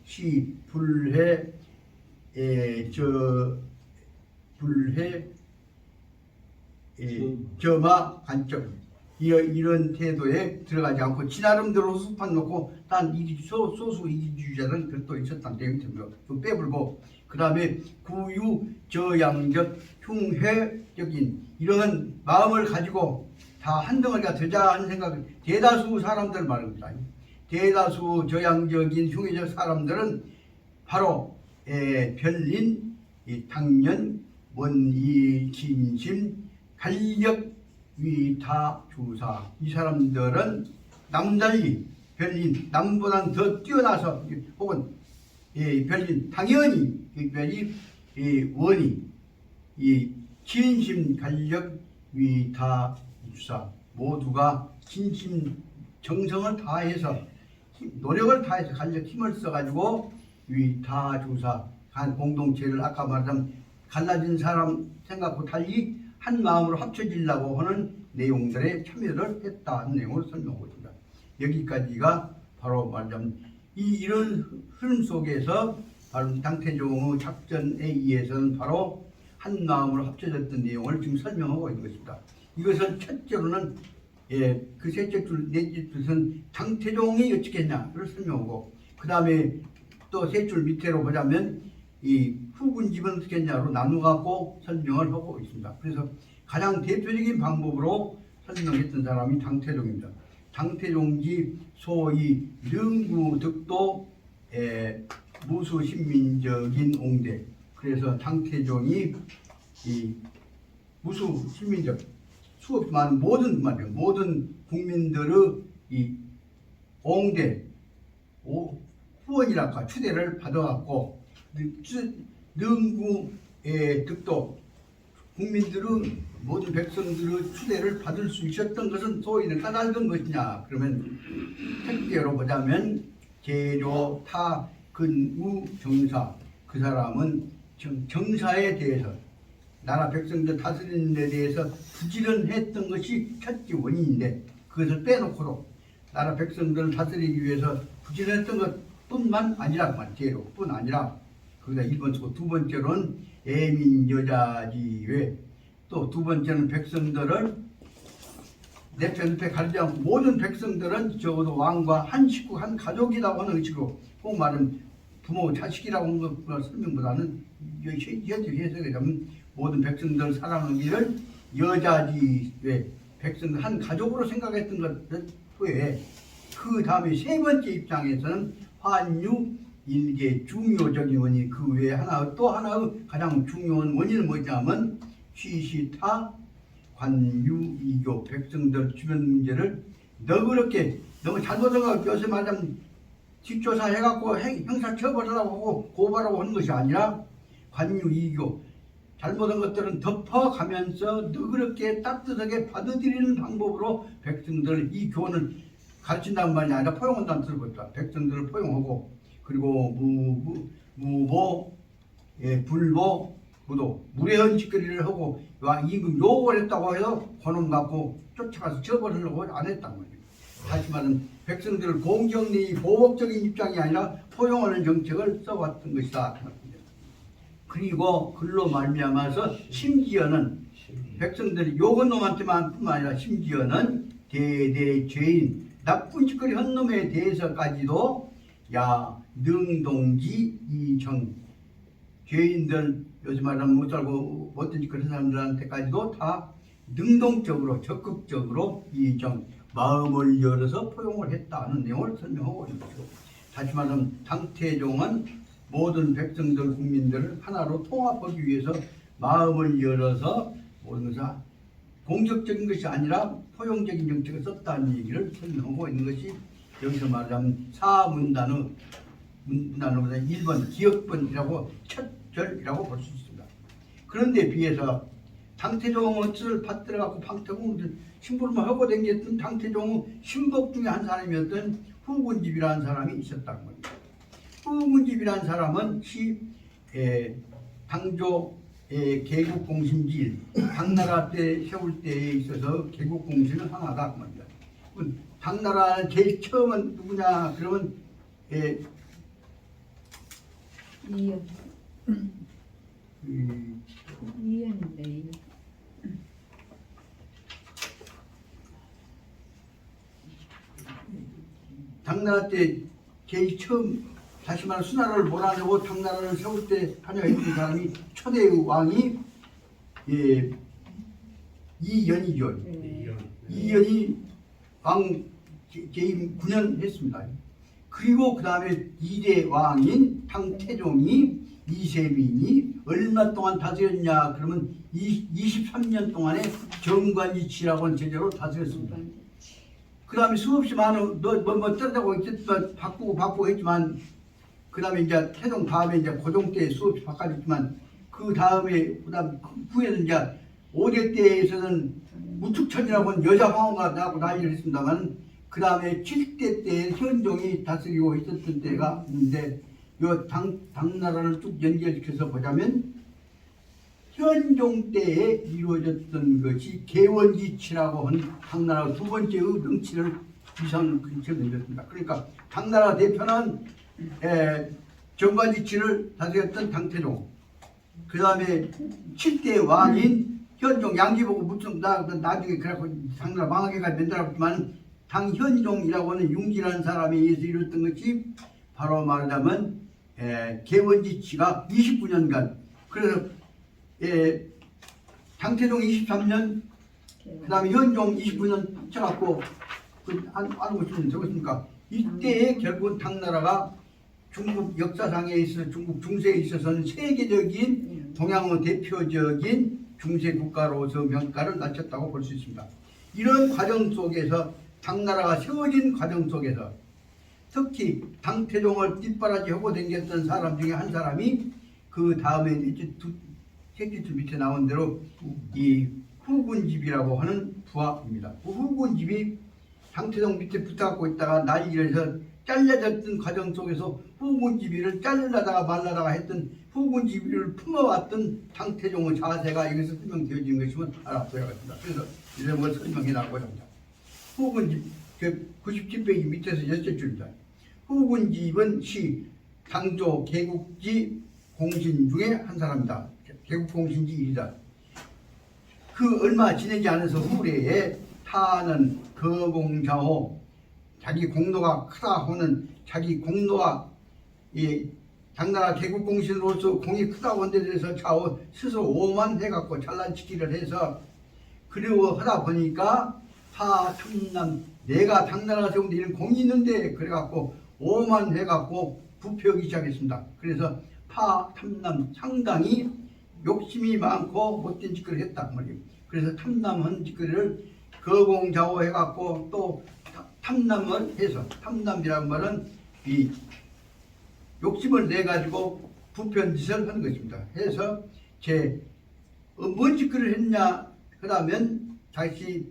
저마 간적 이런 태도에 들어가지 않고 지나름대로 수판 놓고 단 소수 이기주의자는 별도 있었다는 내용입니다. 빼불고 그 다음에 구유 저양적 흉회적인 이런 마음을 가지고 다 한덩어리가 되자 하는 생각을 대다수 사람들 말입니다. 대다수 저양적인 흉회적 사람들은 바로 별인 당년 원이 진심 간력 위타 주사 이 사람들은 남달리 별인 남보다 더 뛰어나서 혹은 별인 당연히 특별히 원이 진심 간력 위타 주사 모두가 진심 정성을 다해서 노력을 다해서 간력 힘을 써가지고 위타 주사 한 공동체를 아까 말한 갈라진 사람 생각과 달리 한 마음으로 합쳐지려고 하는 내용들에 참여를 했다는 내용을 설명하고 있습니다. 여기까지가 바로 말하자면 이런 흐름 속에서 바로 당태종의 작전에 의해서는 바로 한 마음으로 합쳐졌던 내용을 지금 설명하고 있는 것입니다. 이것은 첫째로는 그 셋째 줄, 넷째 줄은 당태종이 어떻게 했냐를 설명하고, 그 다음에 또 셋 줄 밑으로 보자면 이 후군집은 어떻게 했냐로 나누어갖고 설명을 하고 있습니다. 그래서 가장 대표적인 방법으로 설명했던 사람이 당태종입니다. 당태종지 소위 능구득도 무수신민적인 옹대. 그래서 당태종이 이 무수신민적 수없이 많은 모든 국민들의 이 옹대 후원이랄까 추대를 받아갖고 능구의 득도 국민들은 모든 백성들의 추대를 받을 수 있었던 것은 소위는 까닭은 것이냐. 그러면 택계로 보자면 제조 타 근우 정사 그 사람은 정사에 대해서 나라 백성들 다스리는 데 대해서 부지런했던 것이 첫째 원인인데 그것을 빼놓고도 나라 백성들을 다스리기 위해서 부지런했던 것뿐만 아니라 제로뿐 아니라 거기다 1번 쓰고 두 번째로는 애민 여자지외 또 두 번째는 백성들을 내편에 가리지 않고 모든 백성들은 적어도 왕과 한 식구 한 가족이라고 하는 의식으로 꼭 말하면 부모 자식이라고 하는 것 설명보다는 해석에 가면 모든 백성들 사랑하기를 여자지외 백성들 한 가족으로 생각했던 것 후에 그 다음에 세 번째 입장에서는 환유 일개 중요적인 원인 그 외에 또 하나의 가장 중요한 원인은 뭐냐면 취시타 관유 이교 백성들 주변 문제를 너그럽게 너무 잘못한 거 요새 말하면 뒷조사 해갖고 형사 처벌하라고 하고 고발하고 하는 것이 아니라 관유 이교 잘못한 것들은 덮어가면서 너그럽게 따뜻하게 받아들이는 방법으로 백성들 이 교훈을 가르친다는 말이 아니라 포용한다는 뜻을 보다 백성들을 포용하고 그리고 무보 불보 무도 무례한 짓거리를 하고 임금 욕을 했다고 해서 혼을 받고 쫓아가서 처벌하려고 안 했단 말이에요. 다시 말하면 백성들을 공정리 보복적인 입장이 아니라 포용하는 정책을 써왔던 것이다. 그리고 글로 말미암아서 심지어는 백성들이 욕한 놈한테만 뿐만 아니라 심지어는 대대 죄인 나쁜 짓거리 한 놈에 대해서까지도 야 능동지 이정 죄인들 요즘 말하면 못 살고 어떤 짓거리 한 사람들한테까지도 다 능동적으로 적극적으로 이정 마음을 열어서 포용을 했다는 내용을 설명하고 있는 거죠. 다시 말하면 당태종은 모든 백성들 국민들을 하나로 통합하기 위해서 마음을 열어서 모든 것을 공격적인 것이 아니라 포용적인 정책을 썼다는 얘기를 설명하고 있는 것이 여기서 말하자면 사문단의 문단으로보다 1번 기역번이라고 첫 절이라고 볼 수 있습니다. 그런데 비해서 당태종의 뜻을 받들어갖고 방태공을 심부름을 하고 다녔던 당태종의 신복 중에 한 사람이었던 후군집이라는 사람이 있었다는 겁니다. 후군집이라는 사람은 당조의 개국공신지 당나라 때 세울 때에 있어서 개국공신은 하나다 그 말입니다. 당나라는 제일 처음은 누구냐 그러면 이연인데 당나라 때 제일 처음 다시 말해 수나라를 몰아내고 당나라를 세울 때 관여했던 사람이 초대의 왕이 이연이죠. 이연이 왕 재임 9년 했습니다. 그리고 그 다음에 2대 왕인 당태종이 이세민이 얼마 동안 다스렸냐 그러면 23년 동안에 정관이치라고 하는 제도로 다스렸습니다. 그 다음에 수없이 많은 뭐 뜬다고 바꾸고 했지만 그 다음에 이제 태종 다음에 이제 고종 때 수없이 바꿔줬지만 그 다음에 그다음 후에는 이제 5대 때에서는 무축천이라고 하는 여자 황후가 나고 난리를 했습니다만 그 다음에 7대 때 현종이 다스리고 있었던 때가 있는데 요 당나라를 쭉 연결시켜서 보자면 현종 때에 이루어졌던 것이 개원지치라고 하는 당나라 두 번째의 명치를 위상 근처에 넘겼습니다. 그러니까 당나라 대표는 정관지치를 다스렸던 당태종, 그 다음에 7대 왕인 현종 양기보고 무슨 나중에 그래갖고 당나라 망하게까지 만들었지만 당현종이라고 하는 융기라는 사람에 의해서 이뤘던 것이 바로 말하자면 개원지치가 29년간 그래서 당태종 23년 그 다음에 현종 29년 합쳐갖고 아는 것이 적었습니까? 이때에 결국은 당나라가 중국 역사상에 있어서 중국 중세에 있어서는 세계적인 동양의 대표적인 중세 국가로서 명가를 낮췄다고 볼 수 있습니다. 이런 과정 속에서 당나라가 세워진 과정 속에서 특히 당태종을 뒷바라지하고 다녔던 사람 중에 한 사람이 그 다음에 이제 새끼줄 밑에 나온 대로 이 후군집이라고 하는 부하입니다. 그 후군집이 당태종 밑에 붙어갖고 있다가 난리를 해서 잘려졌던 과정 속에서 후군집이를 잘라다가 말라다가 했던 후군집이를 품어왔던 당태종의 자세가 여기서 설명되어지는 것이면 알아보야겠습니다. 그래서 이런 걸 설명해 나가고자 합니다. 후군집 97페이지 밑에서 6줄입니다. 후군집은 당조 개국지 공신 중에 한 사람이다. 개국공신지 일이다. 그 얼마 지내지 않아서 후래에 타는 거공자호 자기 공로가 크다 하는 자기 공로가 당나라 개국공신으로서 공이 크다고 한 데 대해서 좌우 스스로 오만해갖고 잘난치기를 해서 그리고 하다 보니까 참남 내가 당나라 세운 데 이런 공이 있는데 그래갖고 오만해갖고 부패하기 시작했습니다. 그래서 탐남 상당히 욕심이 많고 못된 짓거리를 했단 말이에요. 그래서 탐남한 짓거리를 거공자호 해갖고 또 탐남을 해서 탐남이라는 말은 이 욕심을 내가지고 부패한 짓을 하는 것입니다. 해서 뭔 짓거리를 했냐 그러면 다시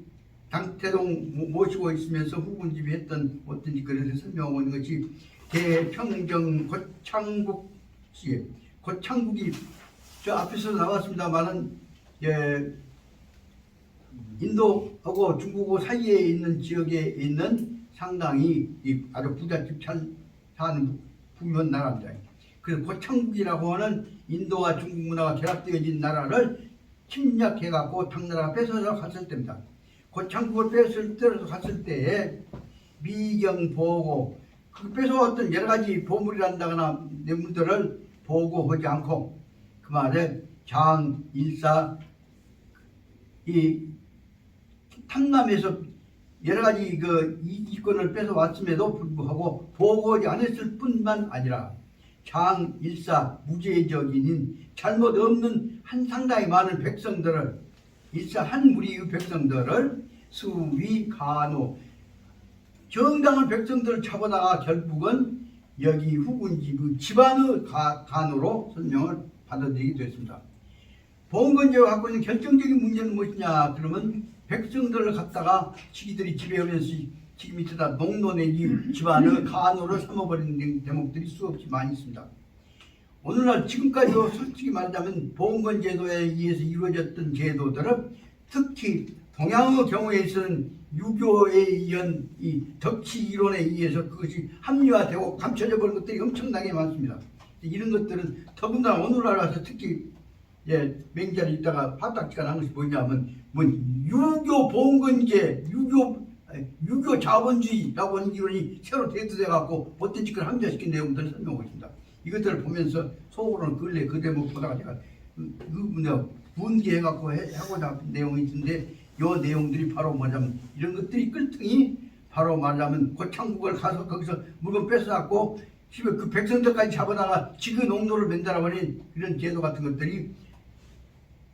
당태종 모시고 있으면서 후군집이 했던 어떤 짓거리를 설명하고 있는 것이 대평정 고창국 시에 고창국이 저 앞에서 나왔습니다만은 인도하고 중국하고 사이에 있는 지역에 있는 상당히 아주 부잣집 사는 부유한 나라입니다. 그래서 고창국이라고 하는 인도와 중국 문화가 결합되어진 나라를 침략해갖고 당나라가 뺏어서 갔을 때입니다. 고창국을 뺏어서 갔을 때에 미경 보고 그 뺏어왔던 여러 가지 보물이란다거나 뇌물들을 보고하지 않고 그 말에 장, 일사 이 탐남에서 여러 가지 그 이권을 뺏어왔음에도 불구하고 보고하지 않았을 뿐만 아니라 장, 일사, 무죄적인 잘못 없는 한 상당히 많은 백성들을 일사 한 무리의 백성들을 수위, 간호 정당한 백성들을 잡아다가 결국은 여기 후군지 그 집안의 간호로 설명을 받아들이게 됐습니다. 보험건제가 갖고 있는 결정적인 문제는 무엇이냐 그러면 백성들을 갖다가 지기들이 지배하면서 지금 이때다 농노내기 집안의 간호를 삼아버리는 대목들이 수없이 많이 있습니다. 오늘날 지금까지도 솔직히 말하자면 보험건제도에 의해서 이루어졌던 제도들은 특히 동양의 경우에 있어서는 유교에 의한 이 덕치 이론에 의해서 그것이 합리화되고 감춰져 버린 것들이 엄청나게 많습니다. 이런 것들은 더군다나 오늘날 와서 특히 맹자리 있다가 화딱지가 난 것이 뭐냐면 유교 보험건제, 유교 자본주의라고 하는 이론이 새로 대두돼 갖고 못된 짓을 합리화시킨 내용들을 설명하고 있습니다. 이것들을 보면서 속으로는 근래 그 대목 보다가 제가 분개해갖고 하고자 하는 내용이 있는데 이 내용들이 바로 뭐냐면 이런 것들이 끌통이 바로 말하자면 고창국을 가서 거기서 물건 뺏어갖고 집에 그 백성들까지 잡아다가 지그 농노를 만들어버린 이런 제도 같은 것들이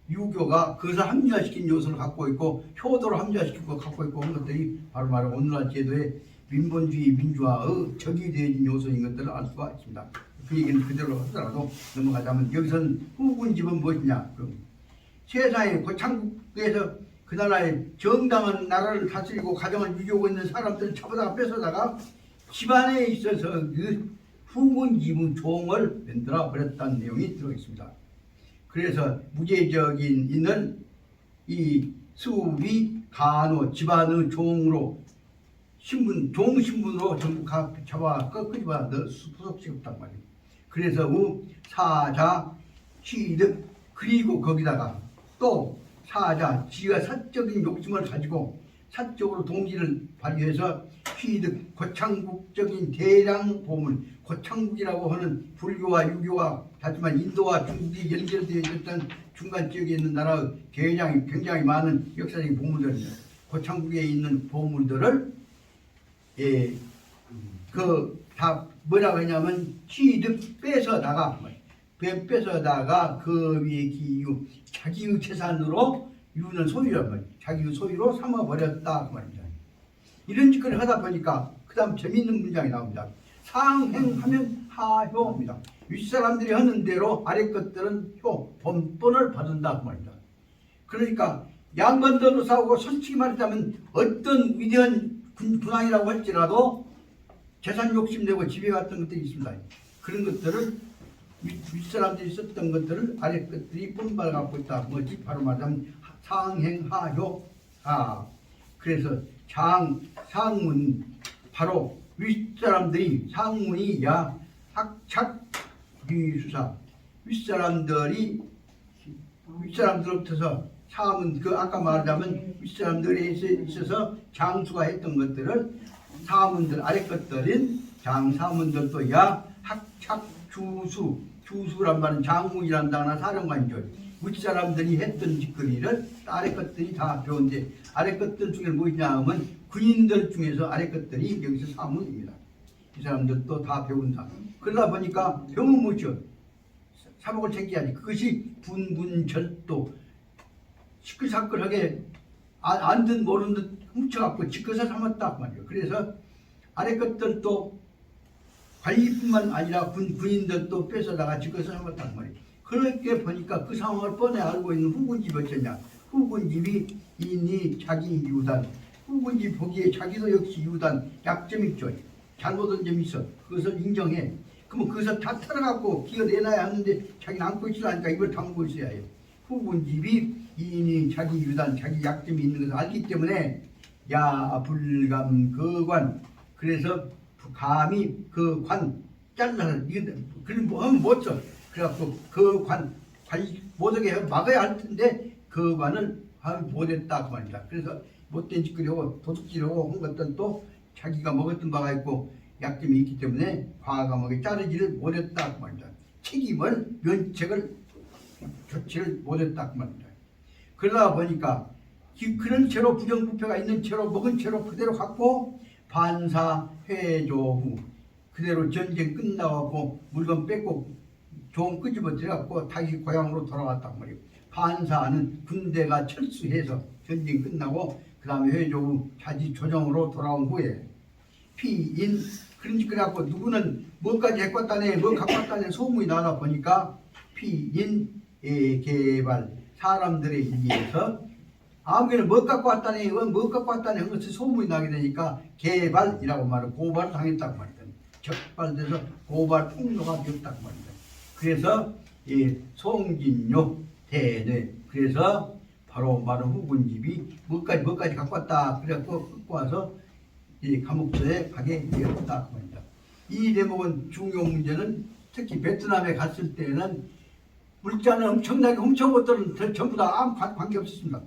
유교가 그것을 합리화시킨 요소를 갖고 있고 효도를 합리화시키고 갖고 있고 하는 것들이 바로 오늘날 제도의 민본주의 민주화의 적이 되어진 요소인 것들을 알 수가 있습니다. 그 얘기는 그대로 하더라도 넘어가자면 여기서는 후군집은 무엇이냐 그럼 세상에 고창국에서 그 나라의 정당한 나라를 다스리고 가정을 유지하고 있는 사람들을 잡아다가 뺏어다가 집안에 있어서 그 후군집의 종을 만들어 버렸다는 내용이 들어있습니다. 그래서 무죄적인 있는 이 수위 간호 집안의 종으로 종 신분으로 전부 잡아 꺾어집어 부속시켰단 말이에요. 그래서 사자 취득 그리고 거기다가 또 사자 지가 사적인 욕심을 가지고 사적으로 동기를 발휘해서 취득 고창국적인 대량 보물 고창국이라고 하는 불교와 유교와 하지만 인도와 중국이 연결되어 있었던 중간 지역에 있는 나라의 굉장히 많은 역사적인 보물들입니다. 고창국에 있는 보물들을 다 뭐라고 하냐면 취득 뺏어다가 그 위에 기유 자기의 재산으로 유는 소유란 말이에요. 자기의 소유로 삼아버렸다 그 말입니다. 이런 짓을 하다 보니까 그 다음 재미있는 문장이 나옵니다. 상행하면 하효입니다. 윗사람들이 하는 대로 아래 것들은 본본을 받는다 그 말입니다. 그러니까 양반들로 싸우고 솔직히 말하자면 어떤 위대한 군왕이라고 할지라도 재산 욕심내고 지배했던 것들이 있습니다. 그런 것들을 윗사람들이 썼던 것들을 아래 것들이 본받아 갖고 있다. 뭐지? 바로 말하자면 상행하효. 그래서 상문 바로 윗사람들이 상문이 학착 위수사 윗사람들로부터서 사문 그 아까 말하자면 윗사람들에 있어서 장수가 했던 것들을 사문들 아래 것들인 장사문들도 학착 주수란 말은 장군이란다거나 사령관이죠. 윗사람들이 했던 짓거리를 아래 것들이 다 배운데 아래 것들 중에 무엇이냐 하면 군인들 중에서 아래 것들이 여기서 사문입니다. 이 사람들도 다 배운다. 그러다 보니까 배우면 뭐죠? 사복을 챙겨야지. 그것이 분분절도 시끌사끌하게 안 듯 모르는 듯 훔쳐갖고 지켜서 삼았다 말이에요. 그래서 아래 것들도 관리뿐만 아니라 군인들도 뺏어다가 지켜서 삼았단 말이에요. 그렇게 보니까 그 상황을 뻔히 알고 있는 후군집이 어쩌냐. 후군집이 이니 자기 유단. 후군집 보기에 자기도 역시 유단 약점이 있죠. 잘못한 점이 있어. 그것을 인정해. 그러면 거기서 다 털어갖고 기어내놔야 하는데 자기는 안고 있으라니까 이걸 담고 있어야 해요. 후군집이 이인이 자기 유단, 자기 약점이 있는 것을 알기 때문에 야 불감 거관, 그래서 감히 그 관 잘라서 그럼 뭐 하면 못 써. 그래갖고 그 관 못하게 막아야 할 텐데 그 관을 못했다 그 말이다. 그래서 못된 짓거리하고 도둑질하고 한 것들은 또 자기가 먹었던 바가 있고 약점이 있기 때문에 과감하게 자르지를 못했다 그 말이다. 책임을 면책을 조치를 못했다 그 말이다. 그러다 보니까 그런 채로 부정부패가 있는 채로 먹은 채로 그대로 갖고 반사 회조 후 그대로 전쟁 끝나고 물건 뺏고 종 끄집어 들여갖고 다시 고향으로 돌아갔단 말이에요. 반사는 군대가 철수해서 전쟁 끝나고 그 다음에 회조 후 자지 조정으로 돌아온 후에 피인 그런 그래갖고 누구는 뭐까지 해고 왔다네 뭐 갖고 왔다네 소문이 나다 보니까 피인의 개발 사람들에 의해서 아무개는 뭐 갖고 왔다네 뭐 갖고 왔다네 한 것이 소문이 나게 되니까 개발이라고 말을 고발을 당했다고 말이다. 적발돼서 고발 폭로가 되었다고 말이다. 그래서 이 송진요 대뇌 그래서 바로 말은 후군집이 뭐까지 갖고 왔다 그래갖고 갖고 와서 이 감옥소에 가게 되었다 그 말이다. 이 대목은 중요 문제는 특히 베트남에 갔을 때는 물자는 엄청나게 훔쳐온 것들은 전부 다 아무 관계 없었습니다.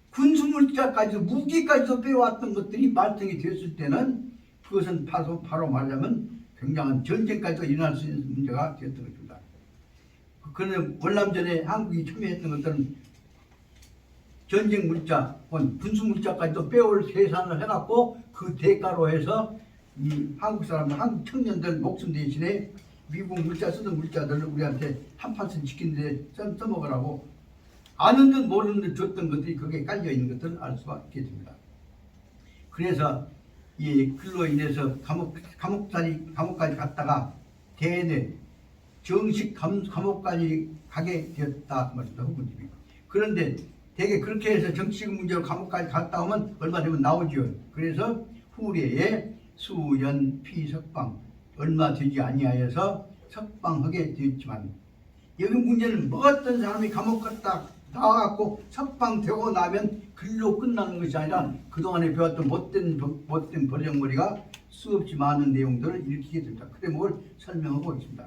군수 물자까지도 무기까지도 빼왔던 것들이 말썽이 되었을 때는 그것은 바로 말하자면 굉장한 전쟁까지도 일어날 수 있는 문제가 되었던 것입니다. 그런데 월남전에 한국이 참여했던 것들은 전쟁 물자, 군수 물자까지도 빼올 계산을 해갖고 그 대가로 해서 이 한국 사람들, 한국 청년들 목숨 대신에 미국 물자 쓰던 물자들을 우리한테 한판씩 지키는데 써먹으라고 아는 듯 모르는 듯 줬던 것들이 거기에 깔려 있는 것들을 알 수가 있게 됩니다. 그래서 이 글로 인해서 감옥까지 갔다가 대뇌 정식 감옥까지 가게 되었다 말입니다. 후군집이. 그런데 대개 그렇게 해서 정치적 문제로 감옥까지 갔다 오면 얼마 되면 나오죠. 그래서 후래에 수연 피석방 얼마 되지 아니하여서 석방하게 되었지만 여기 문제는 먹었던 사람이 감옥 갔다 나와갖고 석방되고 나면 글로 끝나는 것이 아니라 그동안에 배웠던 못된 버정머리가 수없이 많은 내용들을 일으키게 됩니다. 그 대목을 설명하고 있습니다.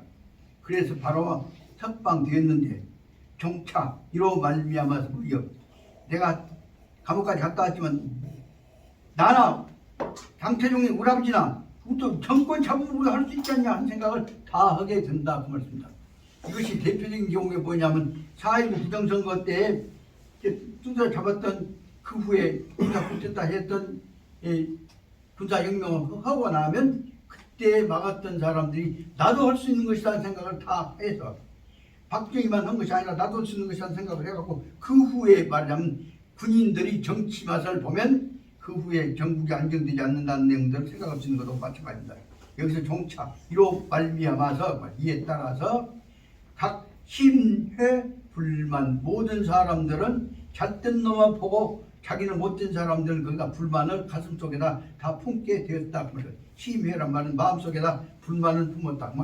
그래서 바로 석방되었는데 종차 이로 말미암아서 무려 내가 감옥까지 갔다 왔지만 나나 장태종이 우리 아버지나 또 정권 잡으면 우리가 할 수 있지 않냐 하는 생각을 다 하게 된다 그 말씀입니다. 이것이 대표적인 경우가 뭐냐면 4.19 부정선거 때 두드러 잡았던 그 후에 군사 쿠데타 했던 군사혁명을 하고 나면 그때 막았던 사람들이 나도 할 수 있는 것이라는 생각을 다 해서 박정희만 한 것이 아니라 나도 할 수 있는 것이라는 생각을 해갖고 그 후에 말하자면 군인들이 정치 맛을 보면 그 후에 전국이 안정되지 않는다는 내용들을 생각할 수 있는 것도 마찬가지입니다. 여기서 종차 이로 말미암아서 이에 따라서 각 심회 불만 모든 사람들은 잘된 놈만 보고 자기는 못된 사람들은 거기다 불만을 가슴속에다 다 품게 되었다. 심회란 말은 마음속에다 불만을 품었다.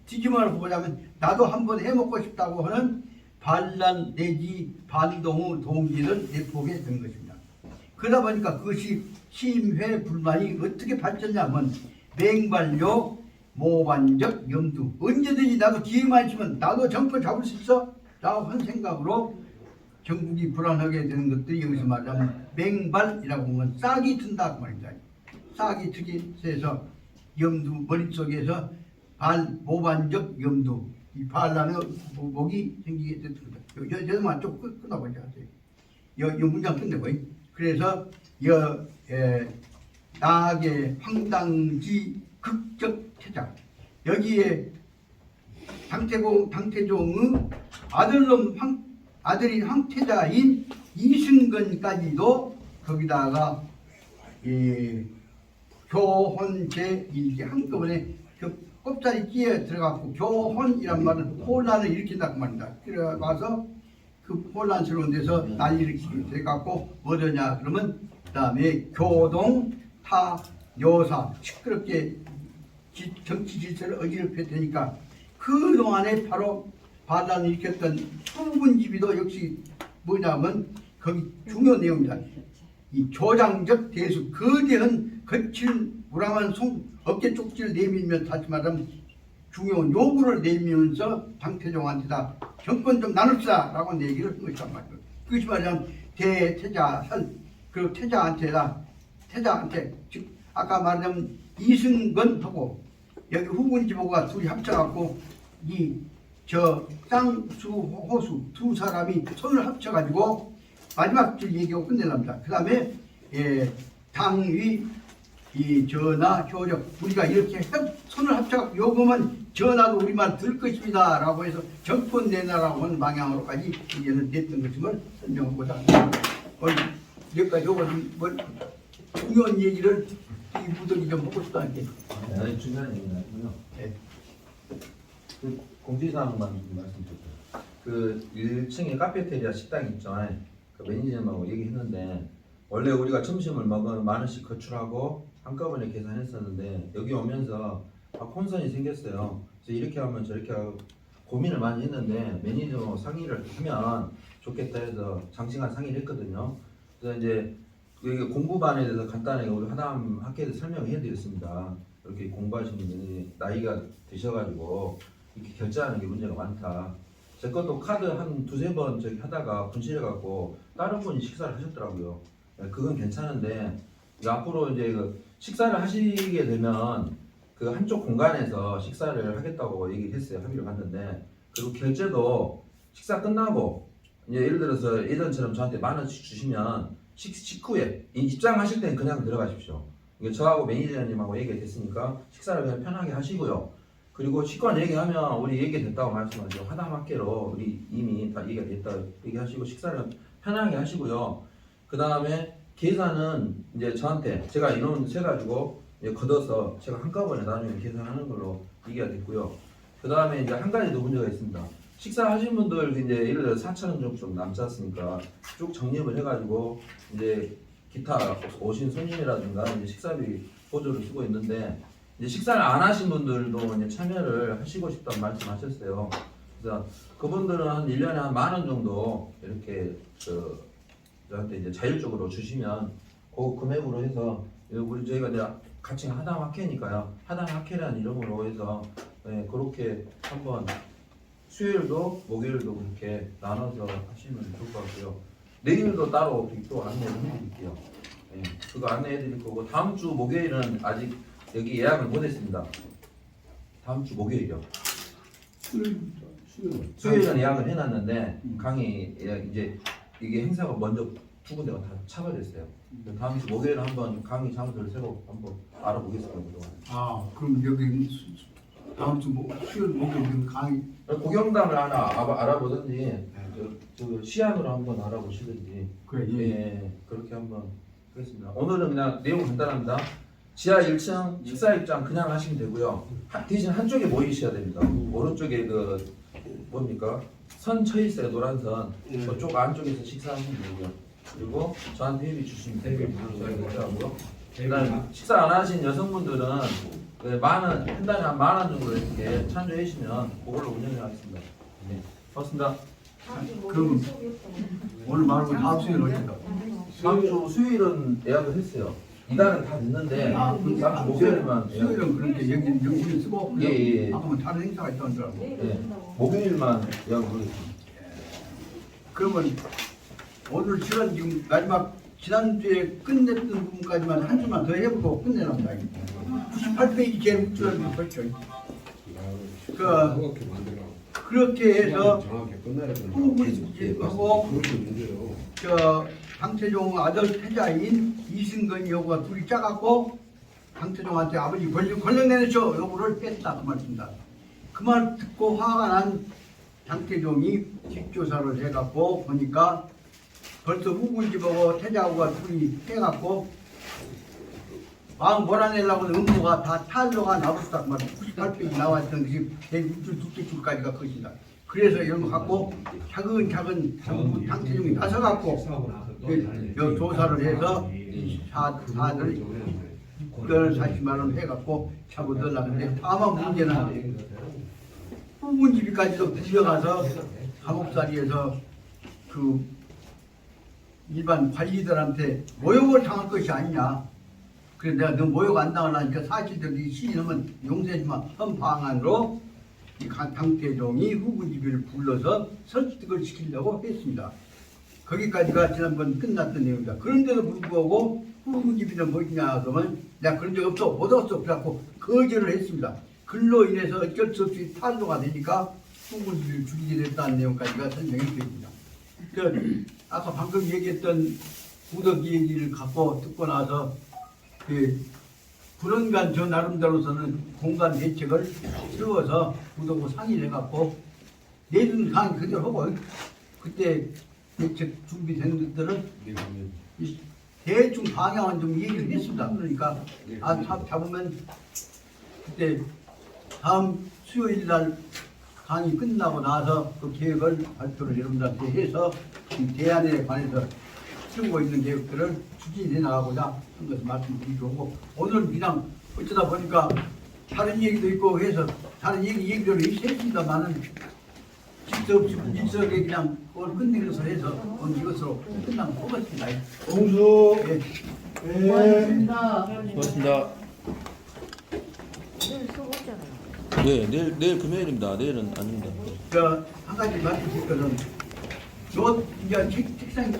뒤집어 보자면 나도 한번 해먹고 싶다고 하는 반란 내지 반동의 동기를 내포하게 된 것입니다. 그러다 보니까 그것이 심회 불만이 어떻게 발전냐면 맹발요 모반적 염두 언제든지 나도 기회만 있으면 나도 정권 잡을 수 있어 라고 한 생각으로 전국이 불안하게 되는 것들이 여기서 말하자면 맹발이라고 하면 싹이 튼다 그 말입니다. 싹이 트기 해서 염두 머릿속에서 모반적 염두 이 반란의 목이 생기게 됐습니다. 여기만 좀 끊어보자. 이 문장 끝내고 그래서 나의 황당지 극적 태장 여기에 당태종의 아들인 황태자인 이승건까지도 거기다가 교혼제 이게 한꺼번에 꼽자리 끼에 들어가고 교혼이란 말은 혼란을 일으킨다 그 말입니다. 그래가서 그 혼란스러운 데서 난리를 일으키게 돼갖고 뭐더냐 그러면 그 다음에 교동 타 여사 시끄럽게 정치 질서를 어지럽게 되니까 그동안에 바로 반란을 일으켰던 후군지비도 역시 뭐냐면 거기 중요한 내용이다. 이 조장적 대수 거대한 거친 우랑한 어깨 쪽지를 내밀며 다시 말하면 중요한 요구를 내밀면서 장태종한테다 정권 좀 나눕시다 라고 얘기를 한 것이란 말이죠. 그것이 말하자면 대태자선 그 태자한테 즉 아까 말하자면 이승건하고 여기 후군지보가 둘이 합쳐갖고 쌍수 호수 두 사람이 손을 합쳐가지고 마지막 줄 얘기하고 끝내랍니다. 그 다음에 당위 이 전하 효력 우리가 이렇게 손을 합쳐갖고 요금은 전하도 우리만 들 것입니다 라고 해서 정권 내놔라고 하는 방향으로까지 이제는 됐던 것임을 설명하고자 합니다. 오늘 여기까지 요거 뭐 중요한 얘기를 이 무더기 좀 하고 싶다는 게 아니 중요한 얘기는 아니고요. 네. 그 공지사항만 좀 말씀드릴게요. 그 1층에 카페테리아 식당 있죠. 그 매니저님하고 얘기했는데 원래 우리가 점심을 먹으면 10,000원씩 거출하고 한꺼번에 계산했었는데 여기 오면서 혼선이 생겼어요. 그래서 이렇게 하면 저렇게 하고 고민을 많이 했는데 매니저 상의를 하면 좋겠다 해서 장시간 상의를 했거든요. 그래서 이제 여기 공부반에 대해서 간단하게 우리 하담 학회에서 설명을 해드렸습니다. 이렇게 공부하시는 분이 나이가 드셔가지고 이렇게 결제하는 게 문제가 많다. 제 것도 카드 한 2-3번 저기 하다가 분실해갖고 다른 분이 식사를 하셨더라고요. 그건 괜찮은데 앞으로 이제 그 식사를 하시게 되면 그 한쪽 공간에서 식사를 하겠다고 얘기했어요. 합의를 봤는데 그리고 결제도 식사 끝나고 이제 예를 들어서 예전처럼 저한테 10,000원씩 주시면 식후에 입장하실 때는 그냥 들어가십시오. 저하고 매니저님하고 얘기가 됐으니까 식사를 그냥 편하게 하시고요. 그리고 식권 얘기하면 우리 얘기됐다고 말씀하죠. 하담학계로 우리 이미 다 얘기가 됐다고 얘기하시고 식사를 편하게 하시고요. 그 다음에 계산은 이제 저한테 제가 인원 세가지고 걷어서 제가 한꺼번에 나중에 계산하는 걸로 얘기가 됐고요. 그 다음에 이제 한 가지 더 문제가 있습니다. 식사하신 분들 이제 예를 들어 4,000원 정도 남지 않습니까? 쭉 적립을 해가지고 이제 기타 오신 손님이라든가 이제 식사비 보조를 쓰고 있는데 이제 식사를 안 하신 분들도 이제 참여를 하시고 싶다는 말씀하셨어요. 그래서 그분들은 한 1년에 한 10,000원 정도 이렇게 저한테 이제 자율적으로 주시면 그 금액으로 해서 우리 저희가 이제 같이 하담학회니까요. 하담학회라는 이름으로 해서 그렇게 한번 수요일도 목요일도 그렇게 나눠서 하시면 좋을 것 같고요. 내일도 따로 또 안내를 해드릴게요. 그거 안내해드릴 거고 다음 주 목요일은 아직 여기 예약을 못했습니다. 다음 주 목요일이요. 수요일은 예약을 해놨는데 강의 이제 이게 행사가 먼저 2군데가 다 차버렸어요. 다음 주 목요일에 한번 강의 장소를 새로 한번 알아보겠습니다. 아 그럼 여기 다음 주 수요일 목요일 강의 고경단을 하나 알아보든지 저 시안으로 한번 알아보시든지 그래 예, 그렇게 한번 하겠습니다. 오늘은 그냥 내용 간단합니다. 지하 1층 식사 입장 그냥 하시면 되고요. 대신 한쪽에 모이셔야 됩니다. 오른쪽에 그 뭡니까? 선 쳐 있어요. 노란 선. 그쪽 안쪽에서 식사하시면 되고요. 그리고 저한테 회비 주시면 되고요. 저희 결제하고요. 그다음 식사 안 하신 여성분들은 한 달에 한 10,000원 정도 이렇게 참조해 주시면 그걸로 운영을 하겠습니다. 네, 고맙습니다. 그럼 오늘 말고 다음 수요일 어디다? 다음 주 수요일은 예약을 했어요. 이달은 다 됐는데 다음 주 목요일만 예약. 수요일은 그렇게 여기 쓰고 예. 아까 다른 행사가 있던더라고. 예, 목요일만 예약을 하겠습니다. 그러면 오늘 시간 지금 마지막 지난주에 끝냈던 부분까지만 한 주만 더 해보고 끝내랍니다. 98페이지 제일 밑줄을 보시죠. 그렇게 해서 후군지하고 저 강태종 아들 태자인 이승건 여부가 둘이 짜갖고 강태종한테 아버지 권력 내놓죠 요구를 뺐다 그 말입니다. 그 말 듣고 화가 난 장태종이 뒷조사를 해갖고 보니까 벌써 후군지보고 태자하고가 둘이 해갖고 마음 몰아내려고 하는 음모가 다 탄로가 나버렸다 그 말이야. 98페이지 나와있던 것이 106줄 두께 줄까지가 그것이다. 그래서 이런 거 갖고 차근차근 전부 장태종이 나서갖고 여 조사를 해서 사들 6개월 40만 원 해갖고 차고 넣으려고 하는데 다만 문제는 거기까지도 불려가서 감옥살이에서 그 일반 관리들한테 모욕을 당할 것이 아니냐. 그래서 내가 너 모욕 안 당하려니까 사실대로 시인하면 용서해주마 한 방안으로 이 당태종이 후군집이를 불러서 설득을 시키려고 했습니다. 거기까지가 지난번 끝났던 내용입니다. 그런데도 불구하고 후군집이는 뭐냐 그러면 내가 그런 적 없어 못 얻었어 그래갖고 거절을 했습니다. 그로 인해서 어쩔 수 없이 탄로가 되니까 후군집을 죽이게 됐다는 내용까지가 설명이 되었습니다. 그 아까 방금 얘기했던 구덕 얘기를 갖고 듣고 나서 그 불언간 저 나름대로서는 공간 대책을 세워서 구덕하고 상의를 해갖고 내준 강의 그대로 하고 그때 대책 준비된 것들은 대충 방향은 좀 얘기를 했습니다. 그러니까 잡으면 그때 다음 수요일 날 강의 끝나고 나서 그 계획을 발표를 여러분들한테 해서 지금 대안에 관해서 쓰고 있는 계획들을 추진해 나가고자 한 것을 말씀드리고 오늘은 그냥 어쩌다 보니까 다른 얘기도 있고 해서 다른 얘기를 했습니다만은 직접 일석에 그냥 그걸 끝내서 해서 오늘 이것으로 끝난 것 같습니다. 공수. 예. 고맙습니다. 고맙습니다. 네, 내일 금요일입니다. 내일은 아닙니다. 한 가지 말씀드릴 것은 요 이제 책상